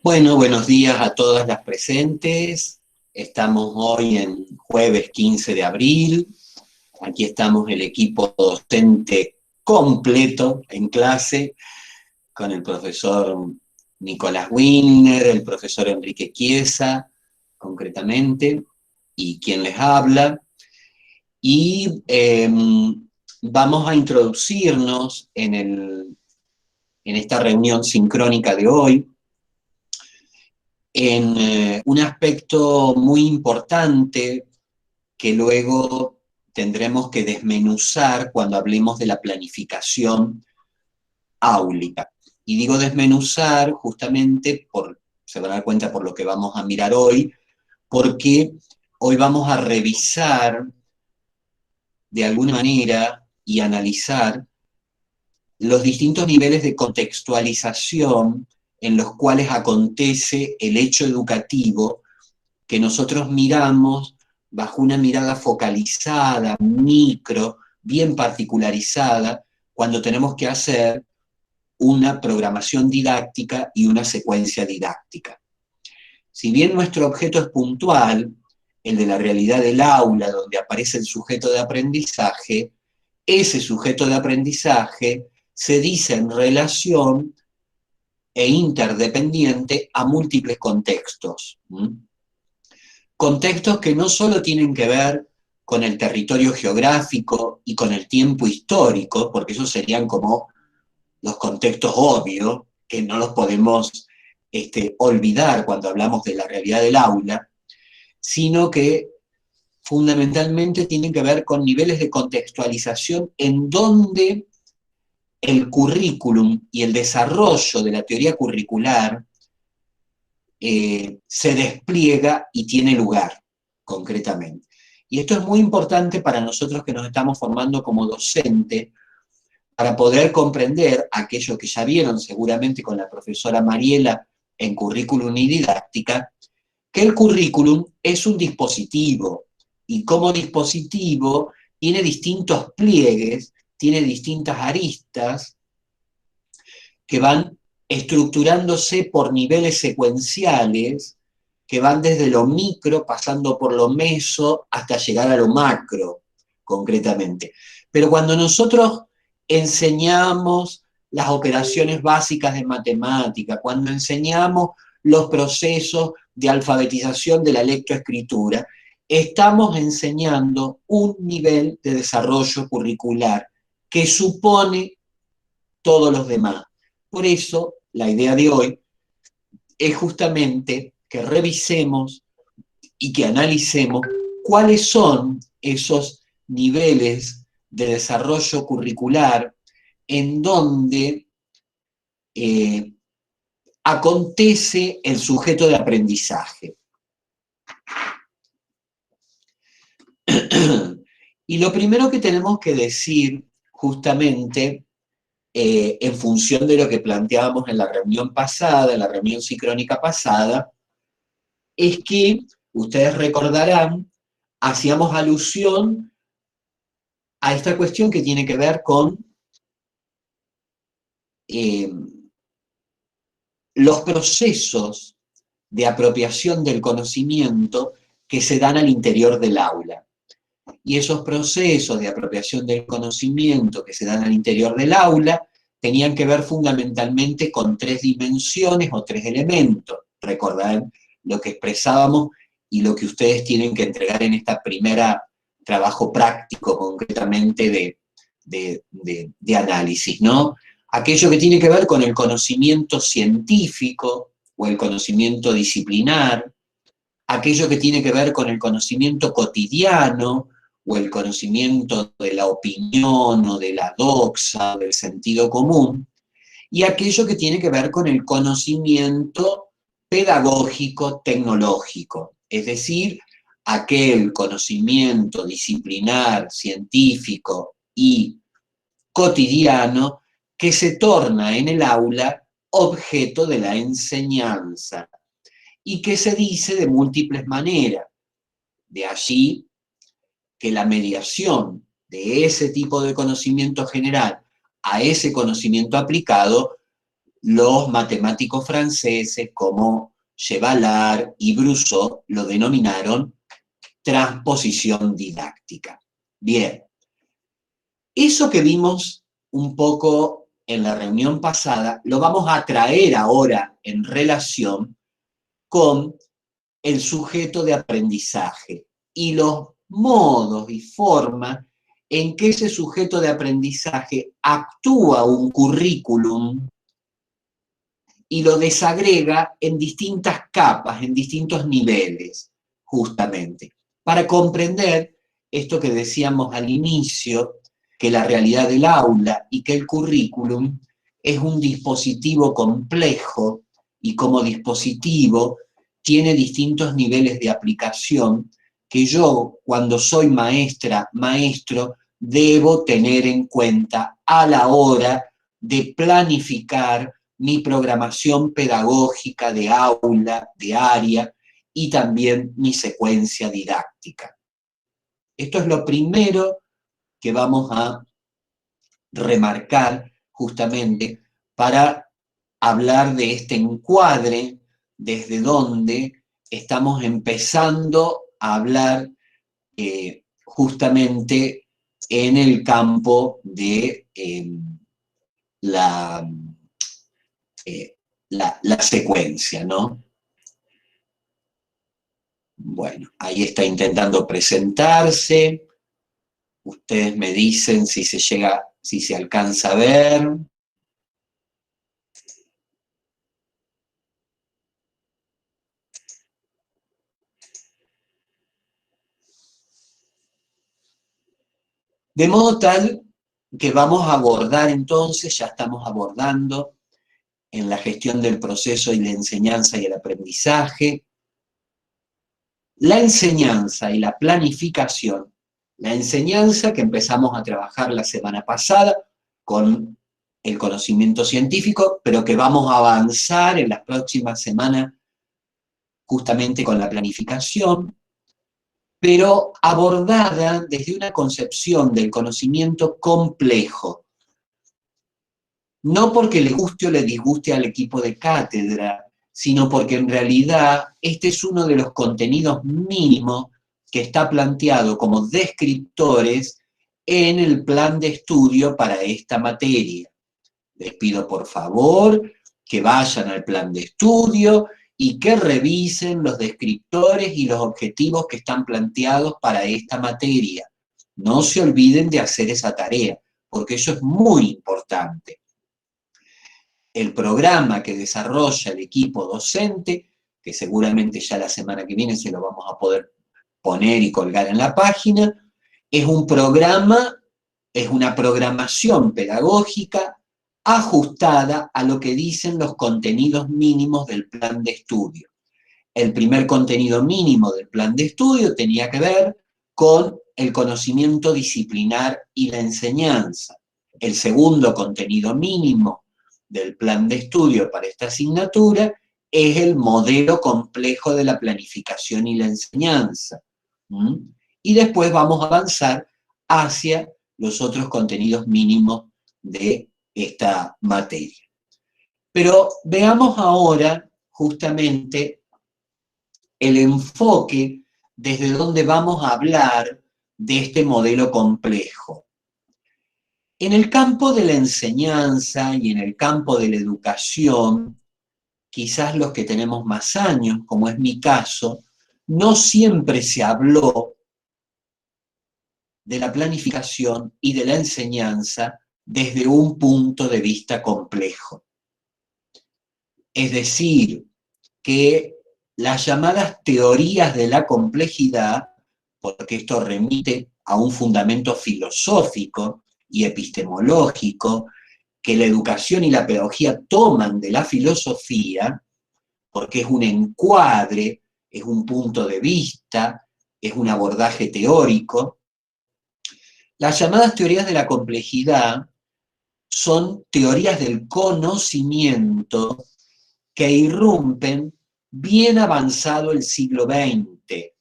Bueno, buenos días a todas las presentes. Estamos hoy en jueves 15 de abril. Aquí estamos el equipo docente completo en clase con el profesor Nicolás Wiener, el profesor Enrique Chiesa, concretamente, y quien les habla. Y vamos a introducirnos en esta reunión sincrónica de hoy en un aspecto muy importante que luego tendremos que desmenuzar cuando hablemos de la planificación áulica. Y digo desmenuzar justamente se van a dar cuenta por lo que vamos a mirar hoy, porque hoy vamos a revisar de alguna manera y analizar los distintos niveles de contextualización en los cuales acontece el hecho educativo que nosotros miramos bajo una mirada focalizada, micro, bien particularizada, cuando tenemos que hacer una programación didáctica y una secuencia didáctica. Si bien nuestro objeto es puntual, el de la realidad del aula, donde aparece el sujeto de aprendizaje, ese sujeto de aprendizaje se dice en relación e interdependiente a múltiples contextos. Contextos que no solo tienen que ver con el territorio geográfico y con el tiempo histórico, porque esos serían como los contextos obvios, que no los podemos olvidar cuando hablamos de la realidad del aula, sino que fundamentalmente tienen que ver con niveles de contextualización en donde el currículum y el desarrollo de la teoría curricular se despliega y tiene lugar, concretamente. Y esto es muy importante para nosotros que nos estamos formando como docente, para poder comprender aquello que ya vieron seguramente con la profesora Mariela en currículum y didáctica, que el currículum es un dispositivo, y como dispositivo tiene distintos pliegues, tiene distintas aristas que van estructurándose por niveles secuenciales, que van desde lo micro, pasando por lo meso, hasta llegar a lo macro, concretamente. Pero cuando nosotros enseñamos las operaciones básicas de matemática, cuando enseñamos los procesos de alfabetización de la lectoescritura, estamos enseñando un nivel de desarrollo curricular que supone todos los demás. Por eso, la idea de hoy es justamente que revisemos y que analicemos cuáles son esos niveles de desarrollo curricular en donde acontece el sujeto de aprendizaje. Y lo primero que tenemos que decir, justamente, en función de lo que planteábamos en la reunión pasada, en la reunión sincrónica pasada, es que, ustedes recordarán, hacíamos alusión a esta cuestión que tiene que ver con los procesos de apropiación del conocimiento que se dan al interior del aula. Y esos procesos de apropiación del conocimiento que se dan al interior del aula tenían que ver fundamentalmente con tres dimensiones o tres elementos. Recordad lo que expresábamos y lo que ustedes tienen que entregar en esta primera trabajo práctico, concretamente de análisis, ¿no? Aquello que tiene que ver con el conocimiento científico o el conocimiento disciplinar, aquello que tiene que ver con el conocimiento cotidiano o el conocimiento de la opinión o de la doxa, del sentido común, y aquello que tiene que ver con el conocimiento pedagógico tecnológico, es decir, aquel conocimiento disciplinar, científico y cotidiano que se torna en el aula objeto de la enseñanza y que se dice de múltiples maneras. De allí que la mediación de ese tipo de conocimiento general a ese conocimiento aplicado los matemáticos franceses como Chevalard y Brousseau lo denominaron transposición didáctica. Bien, eso que vimos un poco en la reunión pasada, lo vamos a traer ahora en relación con el sujeto de aprendizaje y los modos y formas en que ese sujeto de aprendizaje actúa un currículum y lo desagrega en distintas capas, en distintos niveles, justamente, para comprender esto que decíamos al inicio, que la realidad del aula y que el currículum es un dispositivo complejo y como dispositivo tiene distintos niveles de aplicación que yo, cuando soy maestra, maestro, debo tener en cuenta a la hora de planificar mi programación pedagógica de aula, de área, y también mi secuencia didáctica. Esto es lo primero que vamos a remarcar justamente para hablar de este encuadre desde donde estamos empezando a hablar justamente en el campo de la secuencia, ¿no? Bueno, ahí está intentando presentarse. Ustedes me dicen si se llega, si se alcanza a ver. De modo tal que vamos a abordar entonces, ya estamos abordando en la gestión del proceso y la enseñanza y el aprendizaje, la enseñanza y la planificación. La enseñanza que empezamos a trabajar la semana pasada con el conocimiento científico, pero que vamos a avanzar en las próximas semanas justamente con la planificación, pero abordada desde una concepción del conocimiento complejo. No porque le guste o le disguste al equipo de cátedra, sino porque en realidad este es uno de los contenidos mínimos que está planteado como descriptores en el plan de estudio para esta materia. Les pido por favor que vayan al plan de estudio y que revisen los descriptores y los objetivos que están planteados para esta materia. No se olviden de hacer esa tarea, porque eso es muy importante. El programa que desarrolla el equipo docente, que seguramente ya la semana que viene se lo vamos a poder poner y colgar en la página, es un programa, es una programación pedagógica ajustada a lo que dicen los contenidos mínimos del plan de estudio. El primer contenido mínimo del plan de estudio tenía que ver con el conocimiento disciplinar y la enseñanza. El segundo contenido mínimo del plan de estudio para esta asignatura es el modelo complejo de la planificación y la enseñanza. Y después vamos a avanzar hacia los otros contenidos mínimos de esta materia. Pero veamos ahora justamente el enfoque desde donde vamos a hablar de este modelo complejo. En el campo de la enseñanza y en el campo de la educación, quizás los que tenemos más años, como es mi caso, no siempre se habló de la planificación y de la enseñanza desde un punto de vista complejo. Es decir, que las llamadas teorías de la complejidad, porque esto remite a un fundamento filosófico y epistemológico que la educación y la pedagogía toman de la filosofía, porque es un encuadre, es un punto de vista, es un abordaje teórico. Las llamadas teorías de la complejidad son teorías del conocimiento que irrumpen bien avanzado el siglo XX,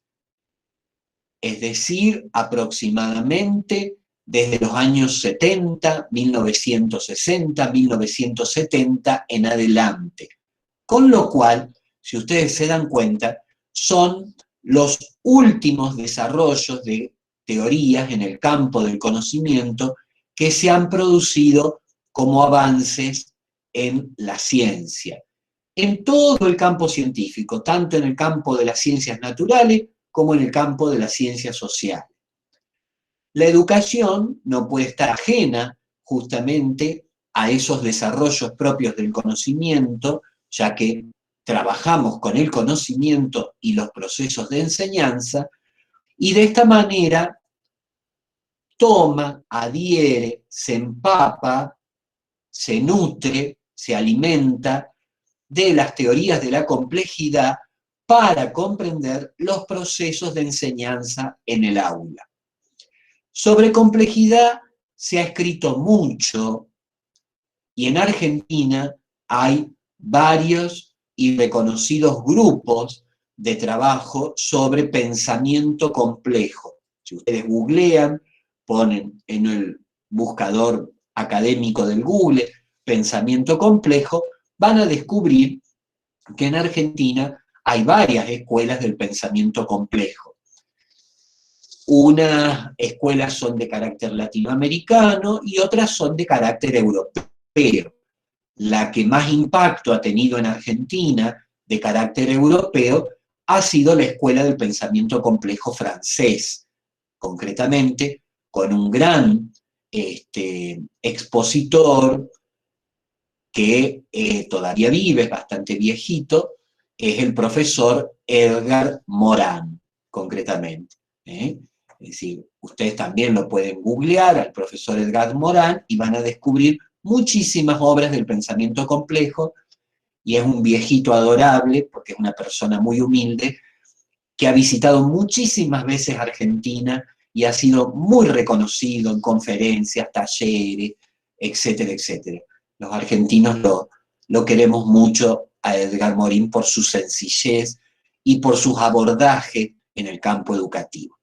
es decir, aproximadamente desde los años 70, 1960, 1970 en adelante. Con lo cual, si ustedes se dan cuenta, son los últimos desarrollos de teorías en el campo del conocimiento que se han producido como avances en la ciencia. En todo el campo científico, tanto en el campo de las ciencias naturales como en el campo de las ciencias sociales. La educación no puede estar ajena justamente a esos desarrollos propios del conocimiento, ya que trabajamos con el conocimiento y los procesos de enseñanza, y de esta manera toma, adhiere, se empapa, se nutre, se alimenta de las teorías de la complejidad para comprender los procesos de enseñanza en el aula. Sobre complejidad se ha escrito mucho y en Argentina hay varios y reconocidos grupos de trabajo sobre pensamiento complejo. Si ustedes googlean, ponen en el buscador académico del Google pensamiento complejo, van a descubrir que en Argentina hay varias escuelas del pensamiento complejo. Unas escuelas son de carácter latinoamericano y otras son de carácter europeo. La que más impacto ha tenido en Argentina de carácter europeo ha sido la Escuela del Pensamiento Complejo francés, concretamente con un gran expositor que todavía vive, es bastante viejito, es el profesor Edgar Morin, concretamente. Es decir, ustedes también lo pueden googlear al profesor Edgar Morin y van a descubrir muchísimas obras del pensamiento complejo, y es un viejito adorable, porque es una persona muy humilde, que ha visitado muchísimas veces Argentina y ha sido muy reconocido en conferencias, talleres, etcétera, etcétera. Los argentinos lo queremos mucho a Edgar Morin por su sencillez y por sus abordajes en el campo educativo.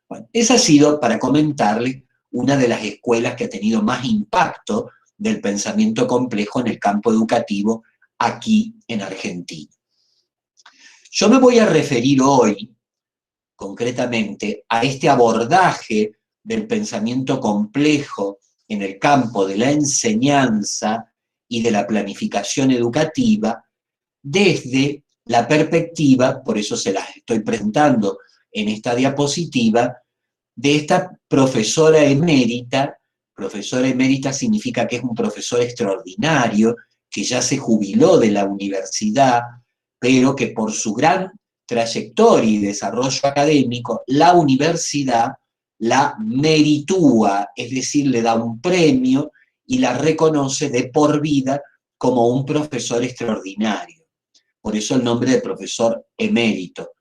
Bueno, esa ha sido, para comentarles, una de las escuelas que ha tenido más impacto del pensamiento complejo en el campo educativo aquí en Argentina. Yo me voy a referir hoy, concretamente, a este abordaje del pensamiento complejo en el campo de la enseñanza y de la planificación educativa desde la perspectiva, por eso se las estoy presentando en esta diapositiva, de esta profesora emérita. Profesora emérita significa que es un profesor extraordinario, que ya se jubiló de la universidad, pero que por su gran trayectoria y desarrollo académico, la universidad la meritúa, es decir, le da un premio y la reconoce de por vida como un profesor extraordinario. Por eso el nombre de profesor emérito.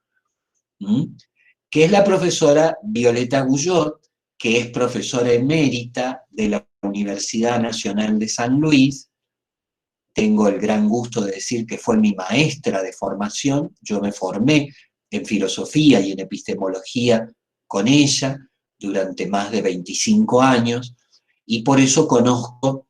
Que es la profesora Violeta Guyot, que es profesora emérita de la Universidad Nacional de San Luis. Tengo el gran gusto de decir que fue mi maestra de formación. Yo me formé en filosofía y en epistemología con ella durante más de 25 años, y por eso conozco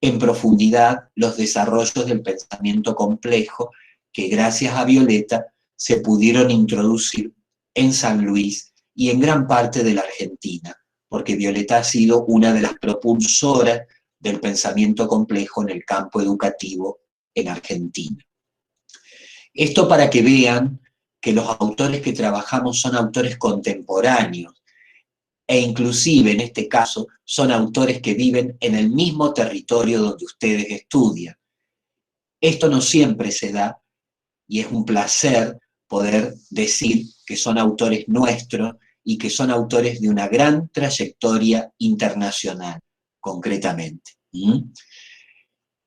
en profundidad los desarrollos del pensamiento complejo que gracias a Violeta se pudieron introducir en San Luis y en gran parte de la Argentina, porque Violeta ha sido una de las propulsoras del pensamiento complejo en el campo educativo en Argentina. Esto para que vean que los autores que trabajamos son autores contemporáneos, e inclusive en este caso son autores que viven en el mismo territorio donde ustedes estudian. Esto no siempre se da, y es un placer poder decir que son autores nuestros y que son autores de una gran trayectoria internacional, concretamente.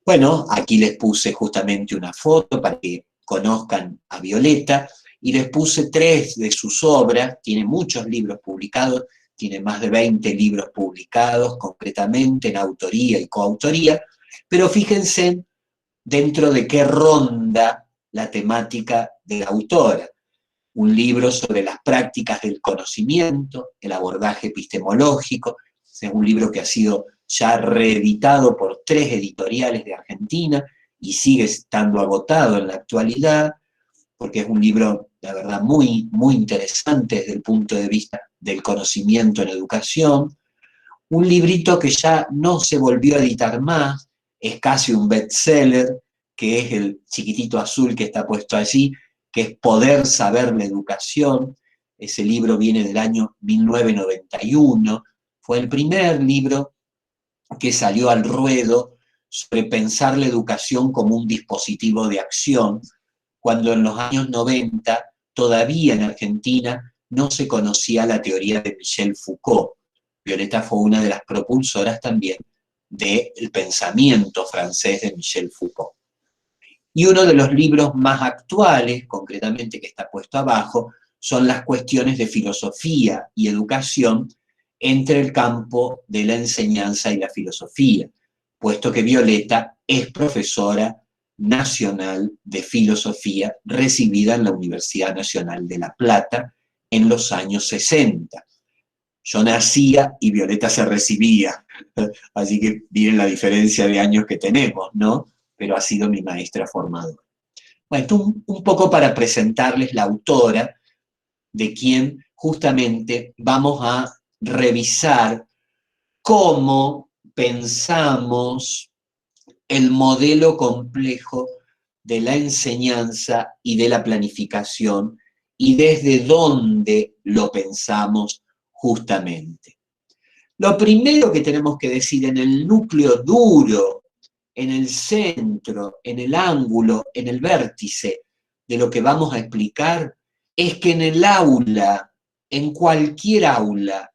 Bueno, aquí les puse justamente una foto para que conozcan a Violeta, y les puse 3 de sus obras. Tiene muchos libros publicados, tiene más de 20 libros publicados, concretamente en autoría y coautoría, pero fíjense dentro de qué ronda la temática de la autora. Un libro sobre las prácticas del conocimiento, el abordaje epistemológico, Es un libro que ha sido ya reeditado por 3 editoriales de Argentina y sigue estando agotado en la actualidad, porque es un libro, la verdad, muy, muy interesante desde el punto de vista del conocimiento en educación. Un librito que ya no se volvió a editar más, es casi un bestseller, que es el chiquitito azul que está puesto allí, que es Poder Saber la Educación. Ese libro viene del año 1991. Fue el primer libro que salió al ruedo sobre pensar la educación como un dispositivo de acción, cuando en los años 90 todavía en Argentina no se conocía la teoría de Michel Foucault. Violeta fue una de las propulsoras también del pensamiento francés de Michel Foucault. Y uno de los libros más actuales, concretamente que está puesto abajo, son las cuestiones de filosofía y educación entre el campo de la enseñanza y la filosofía, puesto que Violeta es profesora nacional de filosofía recibida en la Universidad Nacional de La Plata en los años 60. Yo nacía y Violeta se recibía, así que miren la diferencia de años que tenemos, ¿no? Pero ha sido mi maestra formadora. Bueno, esto un poco para presentarles la autora, de quien justamente vamos a revisar cómo pensamos el modelo complejo de la enseñanza y de la planificación y desde dónde lo pensamos justamente. Lo primero que tenemos que decir en el núcleo duro, en el centro, en el ángulo, en el vértice de lo que vamos a explicar, es que en el aula, en cualquier aula,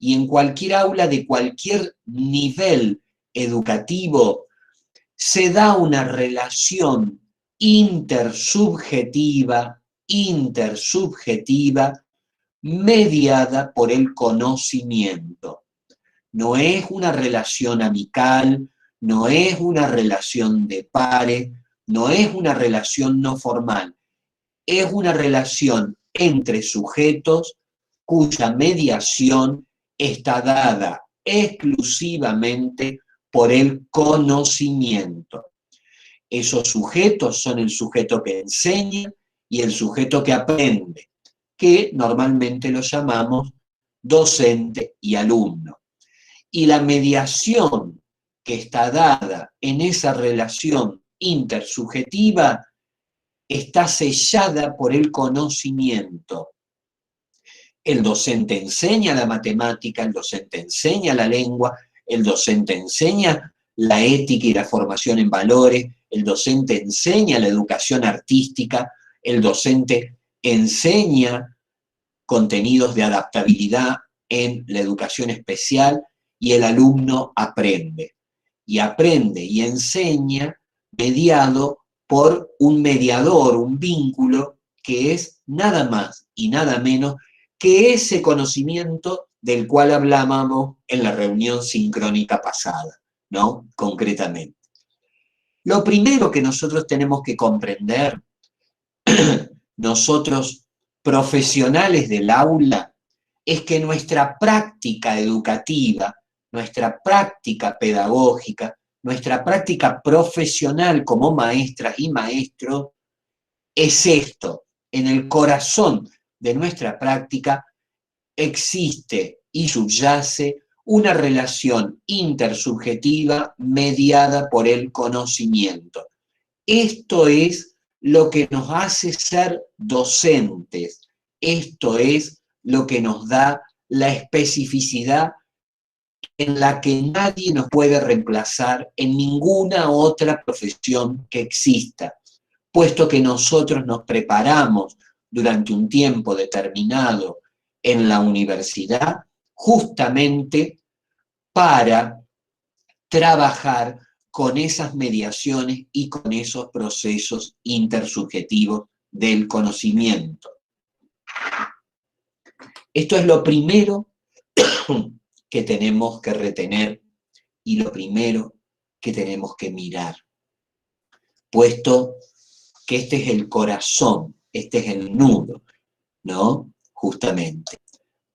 y en cualquier aula de cualquier nivel educativo, se da una relación intersubjetiva, mediada por el conocimiento. No es una relación amical, no es una relación de pares, no es una relación no formal, es una relación entre sujetos cuya mediación está dada exclusivamente por el conocimiento. Esos sujetos son el sujeto que enseña y el sujeto que aprende, que normalmente lo llamamos docente y alumno. Y la mediación que está dada en esa relación intersubjetiva está sellada por el conocimiento. El docente enseña la matemática, el docente enseña la lengua, el docente enseña la ética y la formación en valores, el docente enseña la educación artística, el docente enseña contenidos de adaptabilidad en la educación especial y el alumno aprende. Y aprende y enseña mediado por un mediador, un vínculo que es nada más y nada menos que ese conocimiento del cual hablábamos en la reunión sincrónica pasada, ¿no? Concretamente. Lo primero que nosotros tenemos que comprender, nosotros profesionales del aula, es que nuestra práctica educativa, nuestra práctica pedagógica, nuestra práctica profesional como maestras y maestros, es esto. En el corazón de nuestra práctica existe y subyace una relación intersubjetiva mediada por el conocimiento. Esto es lo que nos hace ser docentes. Esto es lo que nos da la especificidad en la que nadie nos puede reemplazar en ninguna otra profesión que exista, puesto que nosotros nos preparamos durante un tiempo determinado en la universidad justamente para trabajar con esas mediaciones y con esos procesos intersubjetivos del conocimiento. Esto es lo primero que tenemos que retener y lo primero que tenemos que mirar, puesto que este es el corazón, este es el nudo, ¿no? Justamente.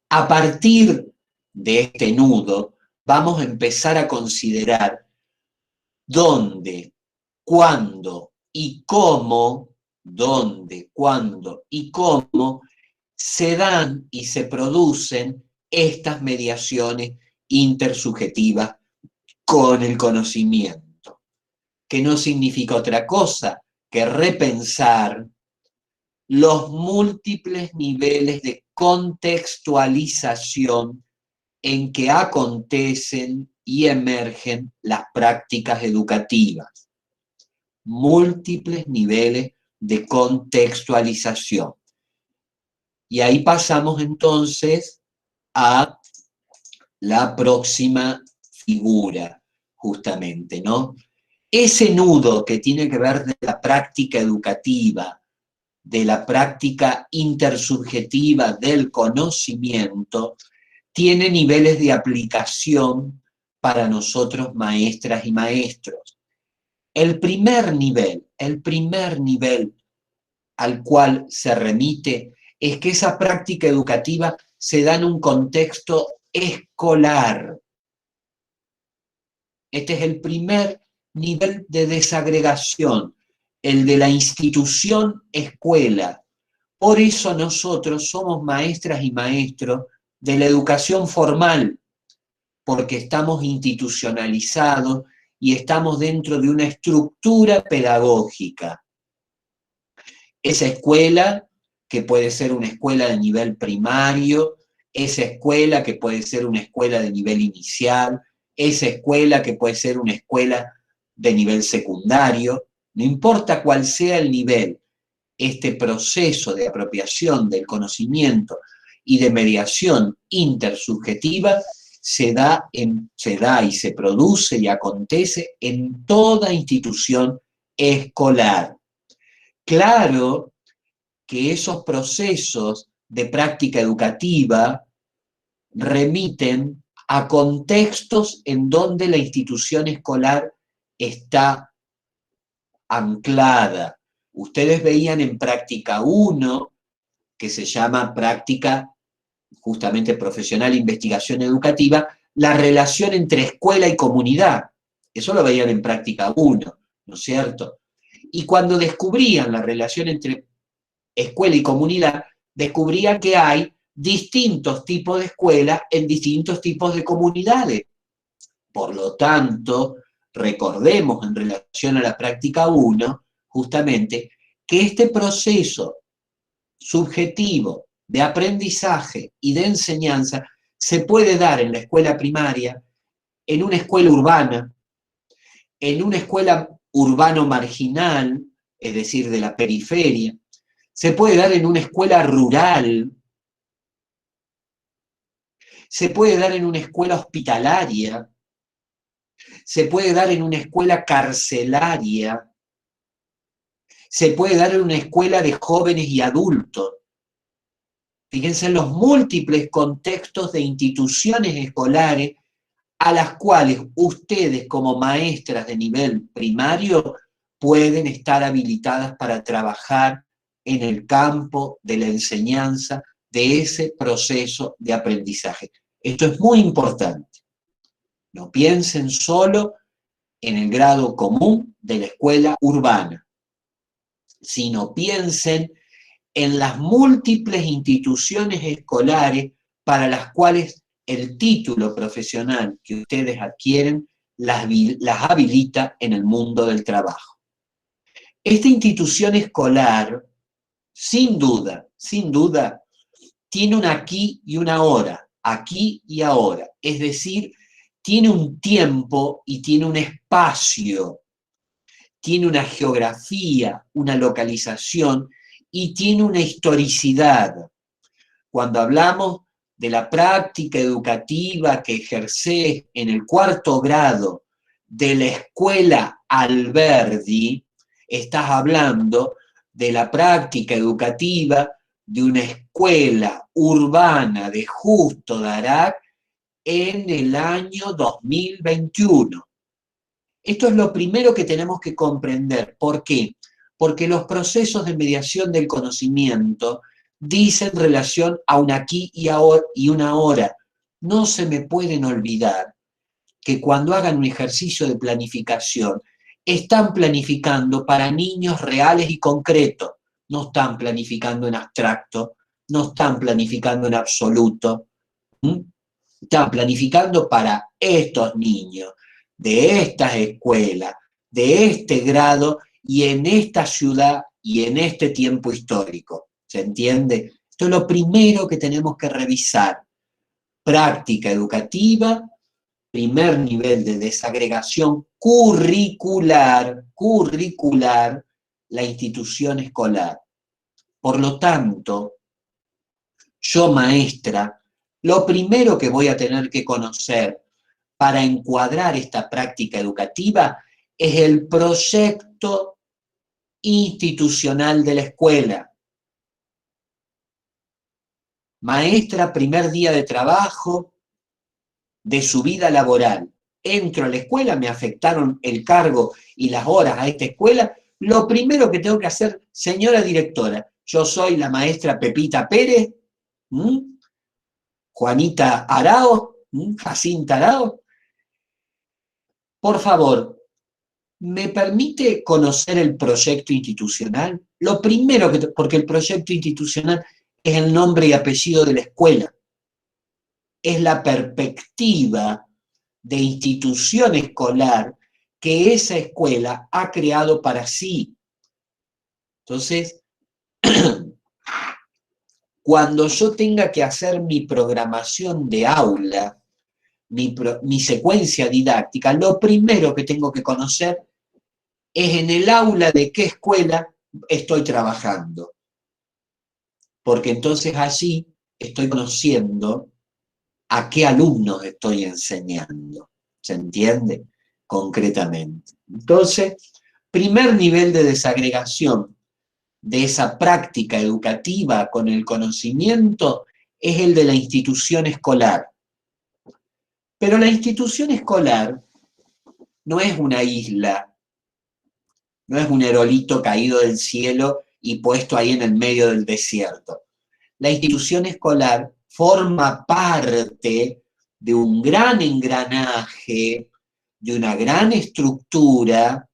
A partir de este nudo, vamos a empezar a considerar dónde, cuándo y cómo, dónde, cuándo y cómo se dan y se producen estas mediaciones intersubjetivas con el conocimiento, que no significa otra cosa que repensar los múltiples niveles de contextualización en que acontecen y emergen las prácticas educativas. Múltiples niveles de contextualización. Y ahí pasamos entonces a la próxima figura, justamente, ¿no? Ese nudo que tiene que ver de la práctica educativa, de la práctica intersubjetiva del conocimiento, tiene niveles de aplicación para nosotros maestras y maestros. El primer nivel al cual se remite es que esa práctica educativa se da en un contexto escolar. Este es el primer nivel de desagregación, el de la institución escuela. Por eso nosotros somos maestras y maestros de la educación formal, porque estamos institucionalizados y estamos dentro de una estructura pedagógica. Esa escuela, que puede ser una escuela de nivel primario, esa escuela que puede ser una escuela de nivel inicial, esa escuela que puede ser una escuela de nivel secundario, no importa cuál sea el nivel, este proceso de apropiación del conocimiento y de mediación intersubjetiva se da y se produce y acontece en toda institución escolar. Claro que esos procesos de práctica educativa remiten a contextos en donde la institución escolar está anclada. Ustedes veían en práctica 1, que se llama práctica justamente profesional e investigación educativa, la relación entre escuela y comunidad. Eso lo veían en práctica 1, ¿no es cierto? Y cuando descubrían la relación entre escuela y comunidad, descubrían que hay distintos tipos de escuelas en distintos tipos de comunidades. Por lo tanto, recordemos en relación a la práctica 1, justamente, que este proceso subjetivo de aprendizaje y de enseñanza se puede dar en la escuela primaria, en una escuela urbana, en una escuela urbano marginal, es decir, de la periferia, se puede dar en una escuela rural, se puede dar en una escuela hospitalaria, se puede dar en una escuela carcelaria, se puede dar en una escuela de jóvenes y adultos. Fíjense en los múltiples contextos de instituciones escolares a las cuales ustedes como maestras de nivel primario pueden estar habilitadas para trabajar en el campo de la enseñanza de ese proceso de aprendizaje. Esto es muy importante. No piensen solo en el grado común de la escuela urbana, sino piensen en las múltiples instituciones escolares para las cuales el título profesional que ustedes adquieren las habilita en el mundo del trabajo. Esta institución escolar, sin duda, tiene un aquí y una ahora, aquí y ahora, es decir, tiene un tiempo y tiene un espacio, tiene una geografía, una localización y tiene una historicidad. Cuando hablamos de la práctica educativa que ejercés en el 4º grado de la escuela Alberdi, estás hablando de la práctica educativa de una escuela urbana de Justo Darac en el año 2021. Esto es lo primero que tenemos que comprender. ¿Por qué? Porque los procesos de mediación del conocimiento dicen relación a un aquí y una ahora. No se me pueden olvidar que cuando hagan un ejercicio de planificación, están planificando para niños reales y concretos, no están planificando en abstracto, no están planificando en absoluto, están planificando para estos niños, de estas escuelas, de este grado y en esta ciudad y en este tiempo histórico. ¿Se entiende? Esto es lo primero que tenemos que revisar. Práctica educativa, primer nivel de desagregación curricular, la institución escolar. Por lo tanto, yo maestra, lo primero que voy a tener que conocer para encuadrar esta práctica educativa es el proyecto institucional de la escuela. Maestra, primer día de trabajo de su vida laboral. Entro a la escuela, me afectaron el cargo y las horas a esta escuela. Lo primero que tengo que hacer, señora directora, yo soy la maestra Pepita Pérez, Juanita Arao, Jacinta Arao. Por favor, ¿me permite conocer el proyecto institucional? Lo primero que, porque el proyecto institucional es el nombre y apellido de la escuela. Es la perspectiva de institución escolar que esa escuela ha creado para sí. Entonces, cuando yo tenga que hacer mi programación de aula, mi secuencia didáctica, lo primero que tengo que conocer es en el aula de qué escuela estoy trabajando. Porque entonces allí estoy conociendo a qué alumnos estoy enseñando. ¿Se entiende? Concretamente. Entonces, primer nivel de desagregación de esa práctica educativa con el conocimiento es el de la institución escolar. Pero la institución escolar no es una isla, no es un aerolito caído del cielo y puesto ahí en el medio del desierto. La institución escolar forma parte de un gran engranaje, de una gran estructura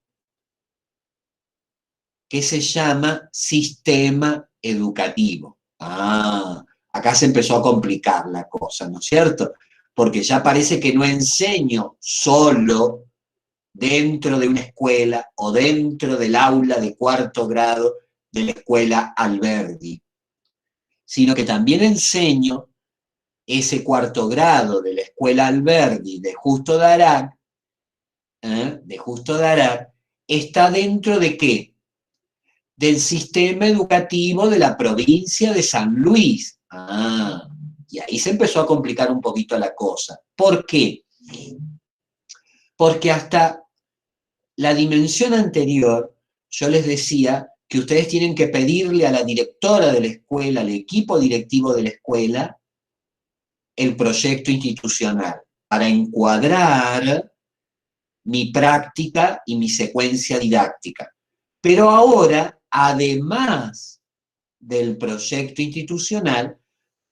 que se llama sistema educativo. Acá se empezó a complicar la cosa, ¿no es cierto? Porque ya parece que no enseño solo dentro de una escuela o dentro del aula de cuarto grado de la escuela Alberdi, sino que también enseño ese cuarto grado de la escuela Alberdi de Justo Darac, está dentro de ¿qué? Del sistema educativo de la provincia de San Luis. Y ahí se empezó a complicar un poquito la cosa. ¿Por qué? Porque hasta la dimensión anterior, yo les decía que ustedes tienen que pedirle a la directora de la escuela, al equipo directivo de la escuela, el proyecto institucional para encuadrar mi práctica y mi secuencia didáctica. Pero ahora, además del proyecto institucional,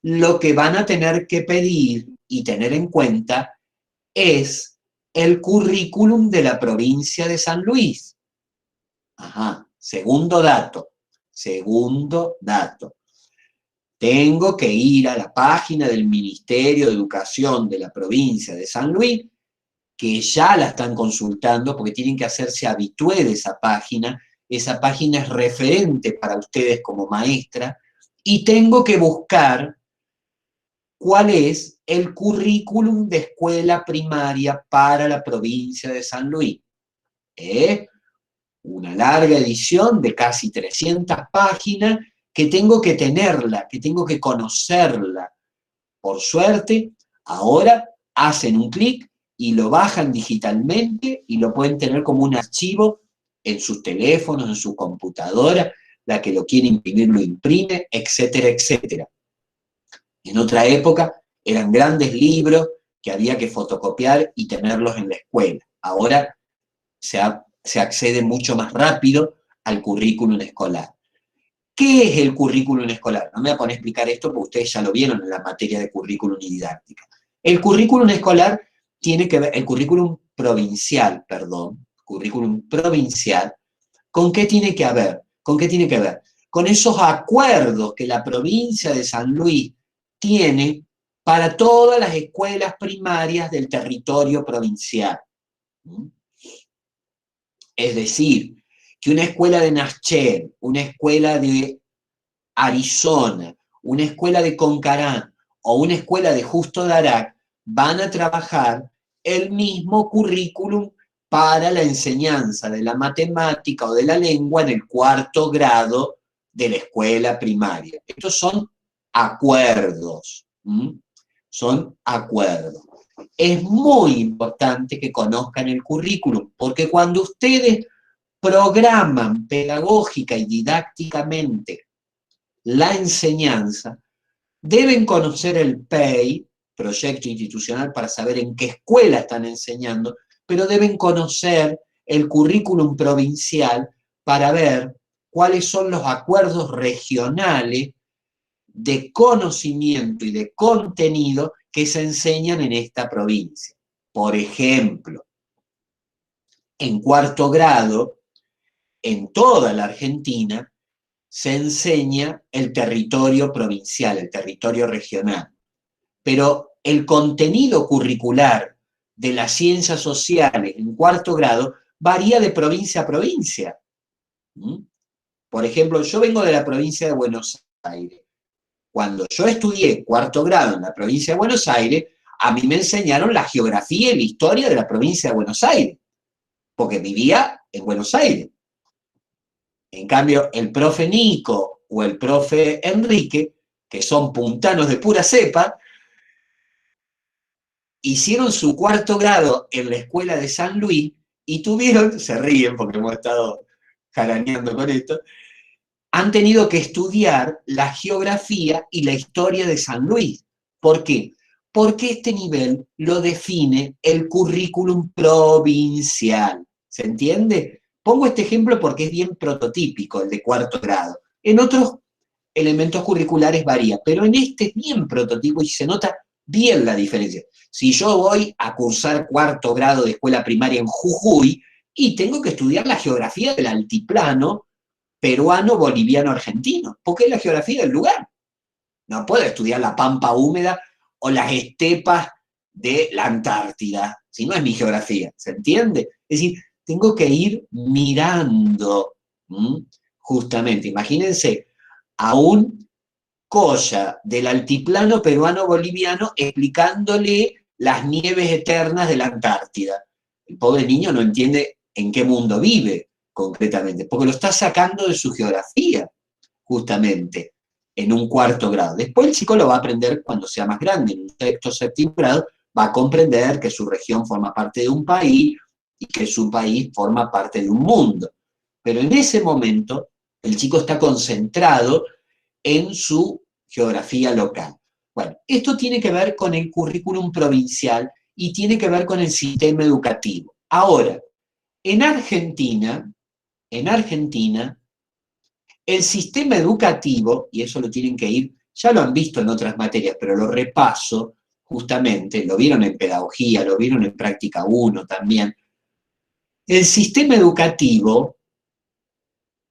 lo que van a tener que pedir y tener en cuenta es el currículum de la provincia de San Luis. Segundo dato. Tengo que ir a la página del Ministerio de Educación de la provincia de San Luis, que ya la están consultando porque tienen que hacerse habitué de esa página es referente para ustedes como maestra, y tengo que buscar cuál es el currículum de escuela primaria para la provincia de San Luis. Una larga edición de casi 300 páginas que tengo que tenerla, que tengo que conocerla. Por suerte, ahora hacen un clic y lo bajan digitalmente y lo pueden tener como un archivo en sus teléfonos, en su computadora, la que lo quiere imprimir lo imprime, etcétera, etcétera. En otra época eran grandes libros que había que fotocopiar y tenerlos en la escuela. Ahora se accede mucho más rápido al currículum escolar. ¿Qué es el currículum escolar? No me voy a poner a explicar esto porque ustedes ya lo vieron en la materia de currículum y didáctica. El currículum escolar tiene que ver, el currículum provincial, perdón, currículum provincial, ¿con qué tiene que ver? ¿Con qué tiene que ver? Con esos acuerdos que la provincia de San Luis tiene para todas las escuelas primarias del territorio provincial. Es decir, que una escuela de Naschel, una escuela de Arizona, una escuela de Concarán o una escuela de Justo Darac van a trabajar el mismo currículum para la enseñanza de la matemática o de la lengua en el 4º grado de la escuela primaria. Estos son acuerdos. Son acuerdos. Es muy importante que conozcan el currículum, porque cuando ustedes programan pedagógica y didácticamente la enseñanza, deben conocer el PEI, proyecto institucional, para saber en qué escuela están enseñando, pero deben conocer el currículum provincial para ver cuáles son los acuerdos regionales de conocimiento y de contenido que se enseñan en esta provincia. Por ejemplo, en 4º grado, en toda la Argentina, se enseña el territorio provincial, el territorio regional. Pero el contenido curricular de las ciencias sociales en 4º grado varía de provincia a provincia. Por ejemplo, yo vengo de la provincia de Buenos Aires. Cuando yo estudié 4º grado en la provincia de Buenos Aires, a mí me enseñaron la geografía y la historia de la provincia de Buenos Aires, porque vivía en Buenos Aires. En cambio, el profe Nico o el profe Enrique, que son puntanos de pura cepa, hicieron su 4º grado en la escuela de San Luis y tuvieron, se ríen porque hemos estado jaraneando con esto, han tenido que estudiar la geografía y la historia de San Luis. ¿Por qué? Porque este nivel lo define el currículum provincial. ¿Se entiende? Pongo este ejemplo porque es bien prototípico, el de 4º grado. En otros elementos curriculares varía, pero en este es bien prototipo y se nota bien la diferencia. Si yo voy a cursar 4º grado de escuela primaria en Jujuy y tengo que estudiar la geografía del altiplano peruano, boliviano, argentino, porque es la geografía del lugar. No puedo estudiar la pampa húmeda o las estepas de la Antártida, si no es mi geografía, ¿se entiende? Es decir, tengo que ir mirando, justamente, imagínense a un Colla del altiplano peruano-boliviano explicándole las nieves eternas de la Antártida. El pobre niño no entiende en qué mundo vive, concretamente, porque lo está sacando de su geografía, justamente, en un 4º grado. Después el chico lo va a aprender cuando sea más grande, en un 6º, 7º grado, va a comprender que su región forma parte de un país y que su país forma parte de un mundo. Pero en ese momento, el chico está concentrado en su geografía local. Bueno, esto tiene que ver con el currículum provincial y tiene que ver con el sistema educativo. Ahora, en Argentina, el sistema educativo, y eso lo tienen que ir, ya lo han visto en otras materias, pero lo repaso justamente, lo vieron en pedagogía, lo vieron en práctica 1 también. El sistema educativo,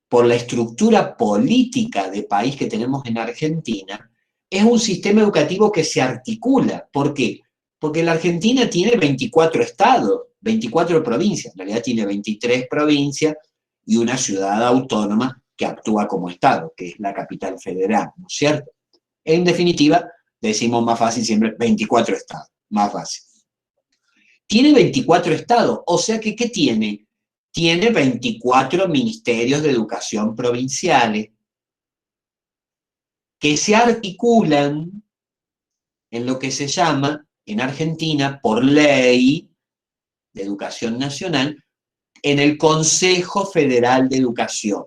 por la estructura política de país que tenemos en Argentina, es un sistema educativo que se articula. ¿Por qué? Porque la Argentina tiene 24 estados, 24 provincias, en realidad tiene 23 provincias y una ciudad autónoma que actúa como estado, que es la capital federal, ¿no es cierto? En definitiva, decimos más fácil siempre 24 estados, más fácil. Tiene 24 estados, o sea que ¿qué tiene? Tiene 24 ministerios de educación provinciales que se articulan en lo que se llama, en Argentina, por ley de educación nacional, en el Consejo Federal de Educación.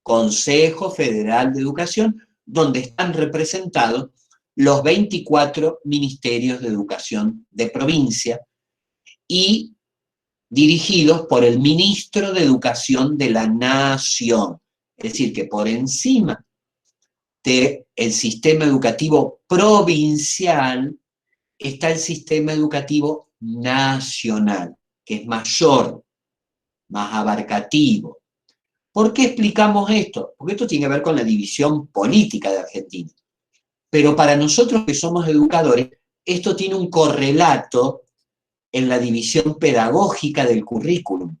Consejo Federal de Educación, donde están representados los 24 ministerios de educación de provincia y dirigidos por el ministro de Educación de la Nación. Es decir, que por encima del sistema educativo provincial está el sistema educativo nacional, que es mayor, más abarcativo. ¿Por qué explicamos esto? Porque esto tiene que ver con la división política de Argentina. Pero para nosotros que somos educadores, esto tiene un correlato en la división pedagógica del currículum.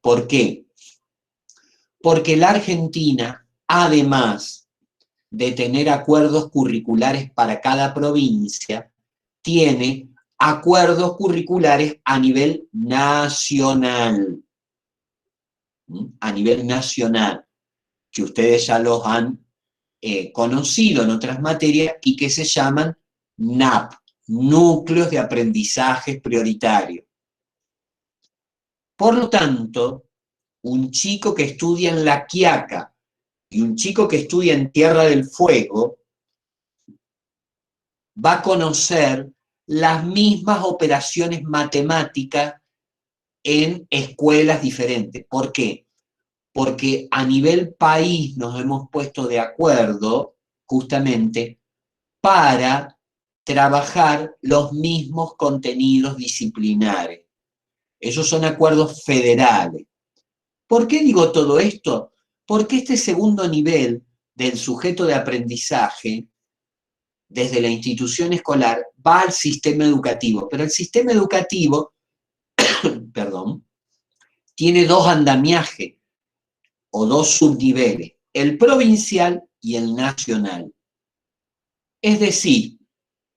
¿Por qué? Porque la Argentina, además de tener acuerdos curriculares para cada provincia, tiene acuerdos curriculares a nivel nacional. A nivel nacional, que ustedes ya los han conocido en otras materias y que se llaman NAP, Núcleos de Aprendizaje Prioritario. Por lo tanto, un chico que estudia en La Quiaca y un chico que estudia en Tierra del Fuego va a conocer las mismas operaciones matemáticas en escuelas diferentes. ¿Por qué? Porque a nivel país nos hemos puesto de acuerdo justamente para trabajar los mismos contenidos disciplinares. Esos son acuerdos federales. ¿Por qué digo todo esto? Porque este segundo nivel del sujeto de aprendizaje, desde la institución escolar, va al sistema educativo. Pero el sistema educativo, perdón, tiene dos andamiajes o dos subniveles, el provincial y el nacional. Es decir,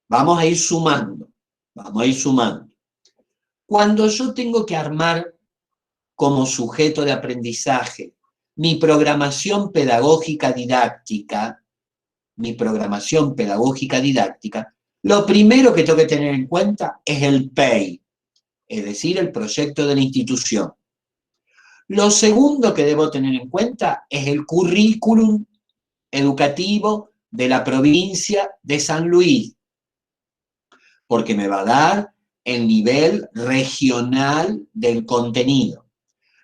vamos a ir sumando. Cuando yo tengo que armar como sujeto de aprendizaje mi programación pedagógica didáctica, lo primero que tengo que tener en cuenta es el PEI, es decir, el proyecto de la institución. Lo segundo que debo tener en cuenta es el currículum educativo de la provincia de San Luis, porque me va a dar el nivel regional del contenido.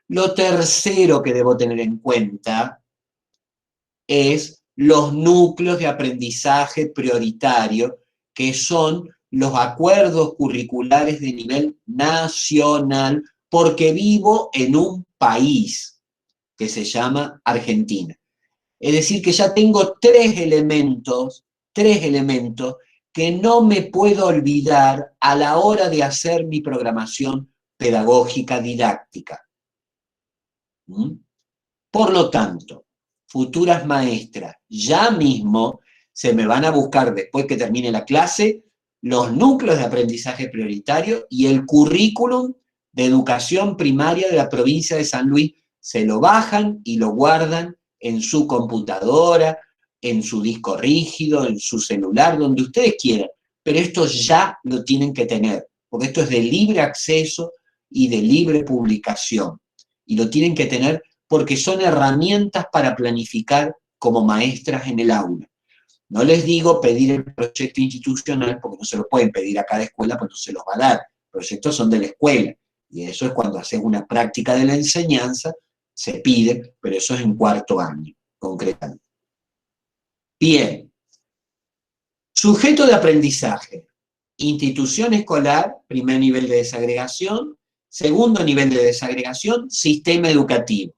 Lo tercero que debo tener en cuenta es los núcleos de aprendizaje prioritario, que son los acuerdos curriculares de nivel nacional, porque vivo en un país que se llama Argentina. Es decir, que ya tengo tres elementos que no me puedo olvidar a la hora de hacer mi programación pedagógica didáctica. Por lo tanto, futuras maestras, ya mismo se me van a buscar, después que termine la clase, los núcleos de aprendizaje prioritario y el currículum de educación primaria de la provincia de San Luis. Se lo bajan y lo guardan en su computadora, en su disco rígido, en su celular, donde ustedes quieran. Pero esto ya lo tienen que tener, porque esto es de libre acceso y de libre publicación. Y lo tienen que tener porque son herramientas para planificar como maestras en el aula. No les digo pedir el proyecto institucional, porque no se lo pueden pedir a cada escuela, pues no se los va a dar. Los proyectos son de la escuela, y eso es cuando haces una práctica de la enseñanza, se pide, pero eso es en cuarto año, concretamente. Bien, sujeto de aprendizaje, institución escolar, primer nivel de desagregación, segundo nivel de desagregación, sistema educativo.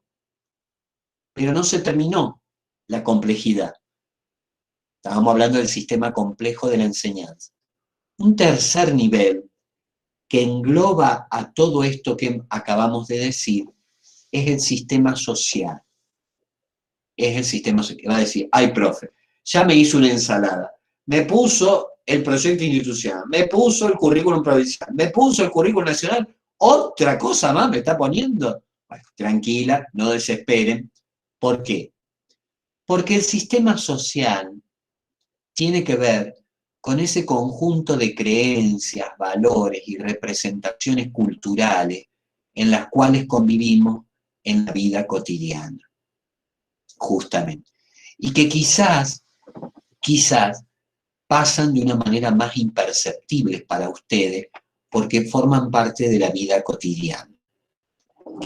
Pero no se terminó la complejidad. Estábamos hablando del sistema complejo de la enseñanza. Un tercer nivel que engloba a todo esto que acabamos de decir es el sistema social. Es el sistema social que va a decir, ay, profe, ya me hizo una ensalada, me puso el proyecto institucional, me puso el currículum provincial, me puso el currículum nacional, otra cosa más me está poniendo. Bueno, tranquila, no desesperen. ¿Por qué? Porque el sistema social tiene que ver con ese conjunto de creencias, valores y representaciones culturales en las cuales convivimos en la vida cotidiana, justamente. Y que quizás pasan de una manera más imperceptible para ustedes porque forman parte de la vida cotidiana.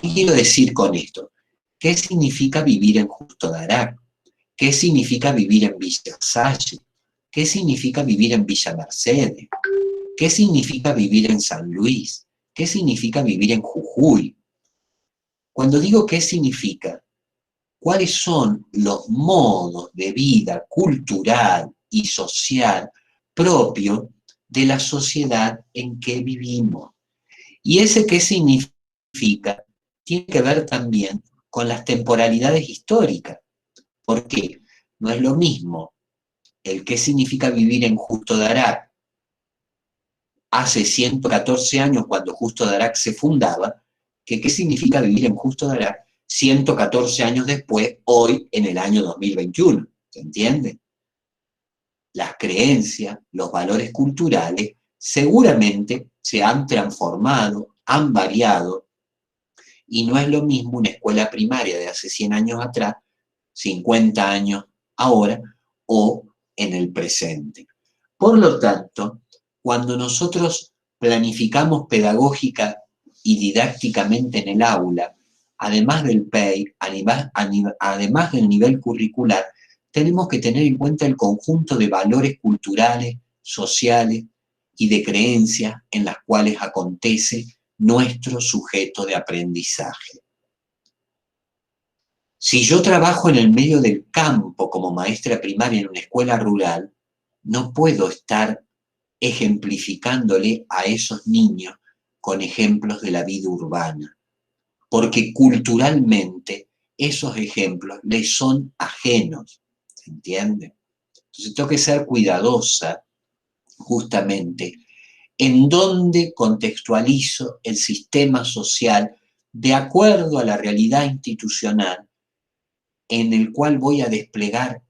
¿Qué quiero decir con esto? ¿Qué significa vivir en Justo Darac? ¿Qué significa vivir en Villa Salle? ¿Qué significa vivir en Villa Mercedes? ¿Qué significa vivir en San Luis? ¿Qué significa vivir en Jujuy? Cuando digo qué significa, ¿cuáles son los modos de vida cultural y social propio de la sociedad en que vivimos? Y ese qué significa tiene que ver también con las temporalidades históricas. ¿Por qué? No es lo mismo el qué significa vivir en Justo de Arac hace 114 años cuando Justo de Arac se fundaba, que qué significa vivir en Justo de Arac 114 años después, hoy en el año 2021. ¿Se entiende? Las creencias, los valores culturales seguramente se han transformado, han variado, y no es lo mismo una escuela primaria de hace 100 años atrás, 50 años ahora, o en el presente. Por lo tanto, cuando nosotros planificamos pedagógica y didácticamente en el aula, además del PEI, además del nivel curricular, tenemos que tener en cuenta el conjunto de valores culturales, sociales y de creencias en las cuales acontece nuestro sujeto de aprendizaje. Si yo trabajo en el medio del campo como maestra primaria en una escuela rural, no puedo estar ejemplificándole a esos niños con ejemplos de la vida urbana, porque culturalmente esos ejemplos les son ajenos, ¿se entiende? Entonces tengo que ser cuidadosa justamente en dónde contextualizo el sistema social de acuerdo a la realidad institucional en el cual voy a desplegar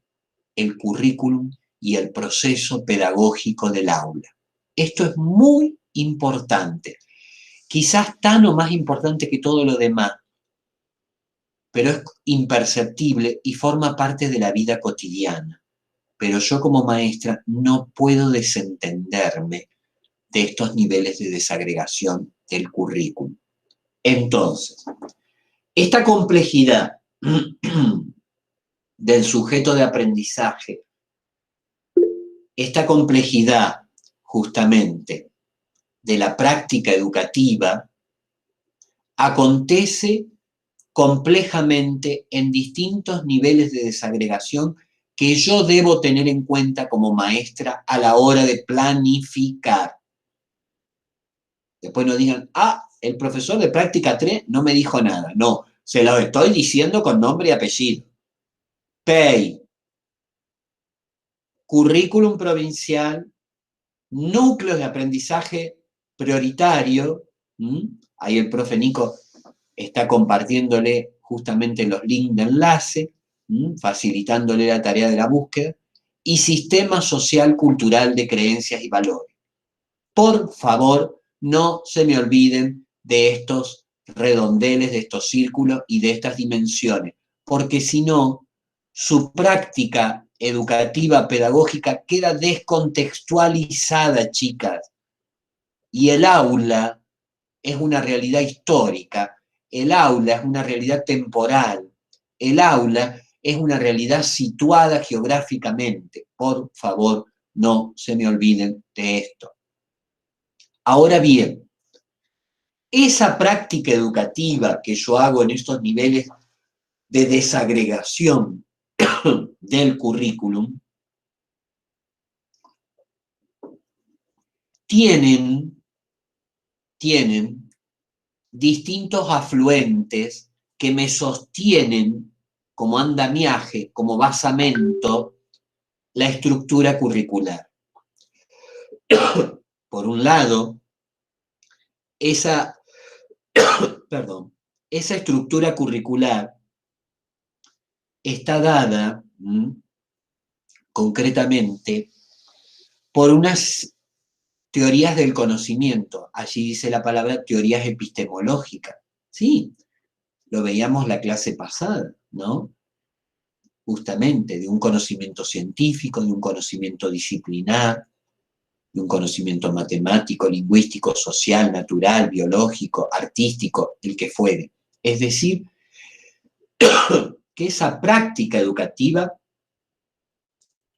el currículum y el proceso pedagógico del aula. Esto es muy importante, quizás tan o más importante que todo lo demás, pero es imperceptible y forma parte de la vida cotidiana. Pero yo como maestra no puedo desentenderme de estos niveles de desagregación del currículum. Entonces, esta complejidad del sujeto de aprendizaje, esta complejidad justamente de la práctica educativa, acontece complejamente en distintos niveles de desagregación que yo debo tener en cuenta como maestra a la hora de planificar. Después no digan, el profesor de práctica 3 no me dijo nada. No, se lo estoy diciendo con nombre y apellido. PEI, currículum provincial, núcleos de aprendizaje prioritario. Ahí el profe Nico está compartiéndole justamente los links de enlace, facilitándole la tarea de la búsqueda, y sistema social cultural de creencias y valores. Por favor, no se me olviden de estos redondeles, de estos círculos y de estas dimensiones, porque si no, su práctica educativa, pedagógica, queda descontextualizada, chicas. Y el aula es una realidad histórica, el aula es una realidad temporal, el aula es una realidad situada geográficamente. Por favor, no se me olviden de esto. Ahora bien, esa práctica educativa que yo hago en estos niveles de desagregación del currículum, tienen distintos afluentes que me sostienen como andamiaje, como basamento, la estructura curricular. Por un lado, esa estructura curricular está dada concretamente por unas teorías del conocimiento. Allí dice la palabra teorías epistemológicas. Sí, lo veíamos la clase pasada, ¿no? Justamente de un conocimiento científico, de un conocimiento disciplinar, de un conocimiento matemático, lingüístico, social, natural, biológico, artístico, el que fuere. Es decir, que esa práctica educativa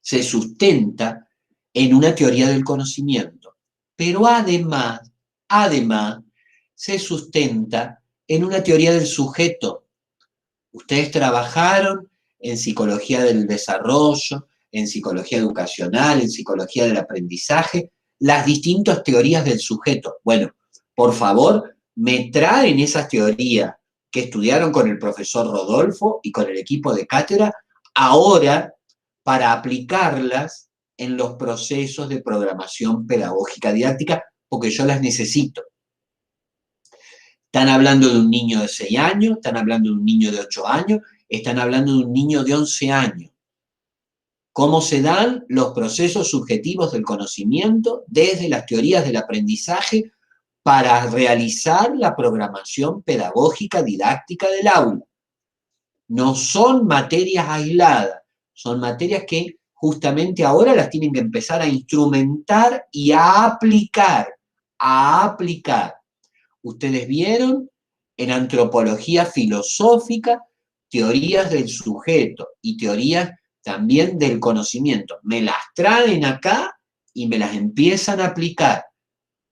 se sustenta en una teoría del conocimiento. pero además, se sustenta en una teoría del sujeto. Ustedes trabajaron en psicología del desarrollo, en psicología educacional, en psicología del aprendizaje, las distintas teorías del sujeto. Bueno, por favor, me traen esas teorías que estudiaron con el profesor Rodolfo y con el equipo de cátedra ahora para aplicarlas en los procesos de programación pedagógica didáctica, porque yo las necesito. Están hablando de un niño de 6 años, están hablando de un niño de 8 años, están hablando de un niño de 11 años. ¿Cómo se dan los procesos subjetivos del conocimiento desde las teorías del aprendizaje para realizar la programación pedagógica didáctica del aula? No son materias aisladas, son materias que justamente ahora las tienen que empezar a instrumentar y a aplicar, Ustedes vieron en antropología filosófica teorías del sujeto y teorías también del conocimiento. Me las traen acá y me las empiezan a aplicar.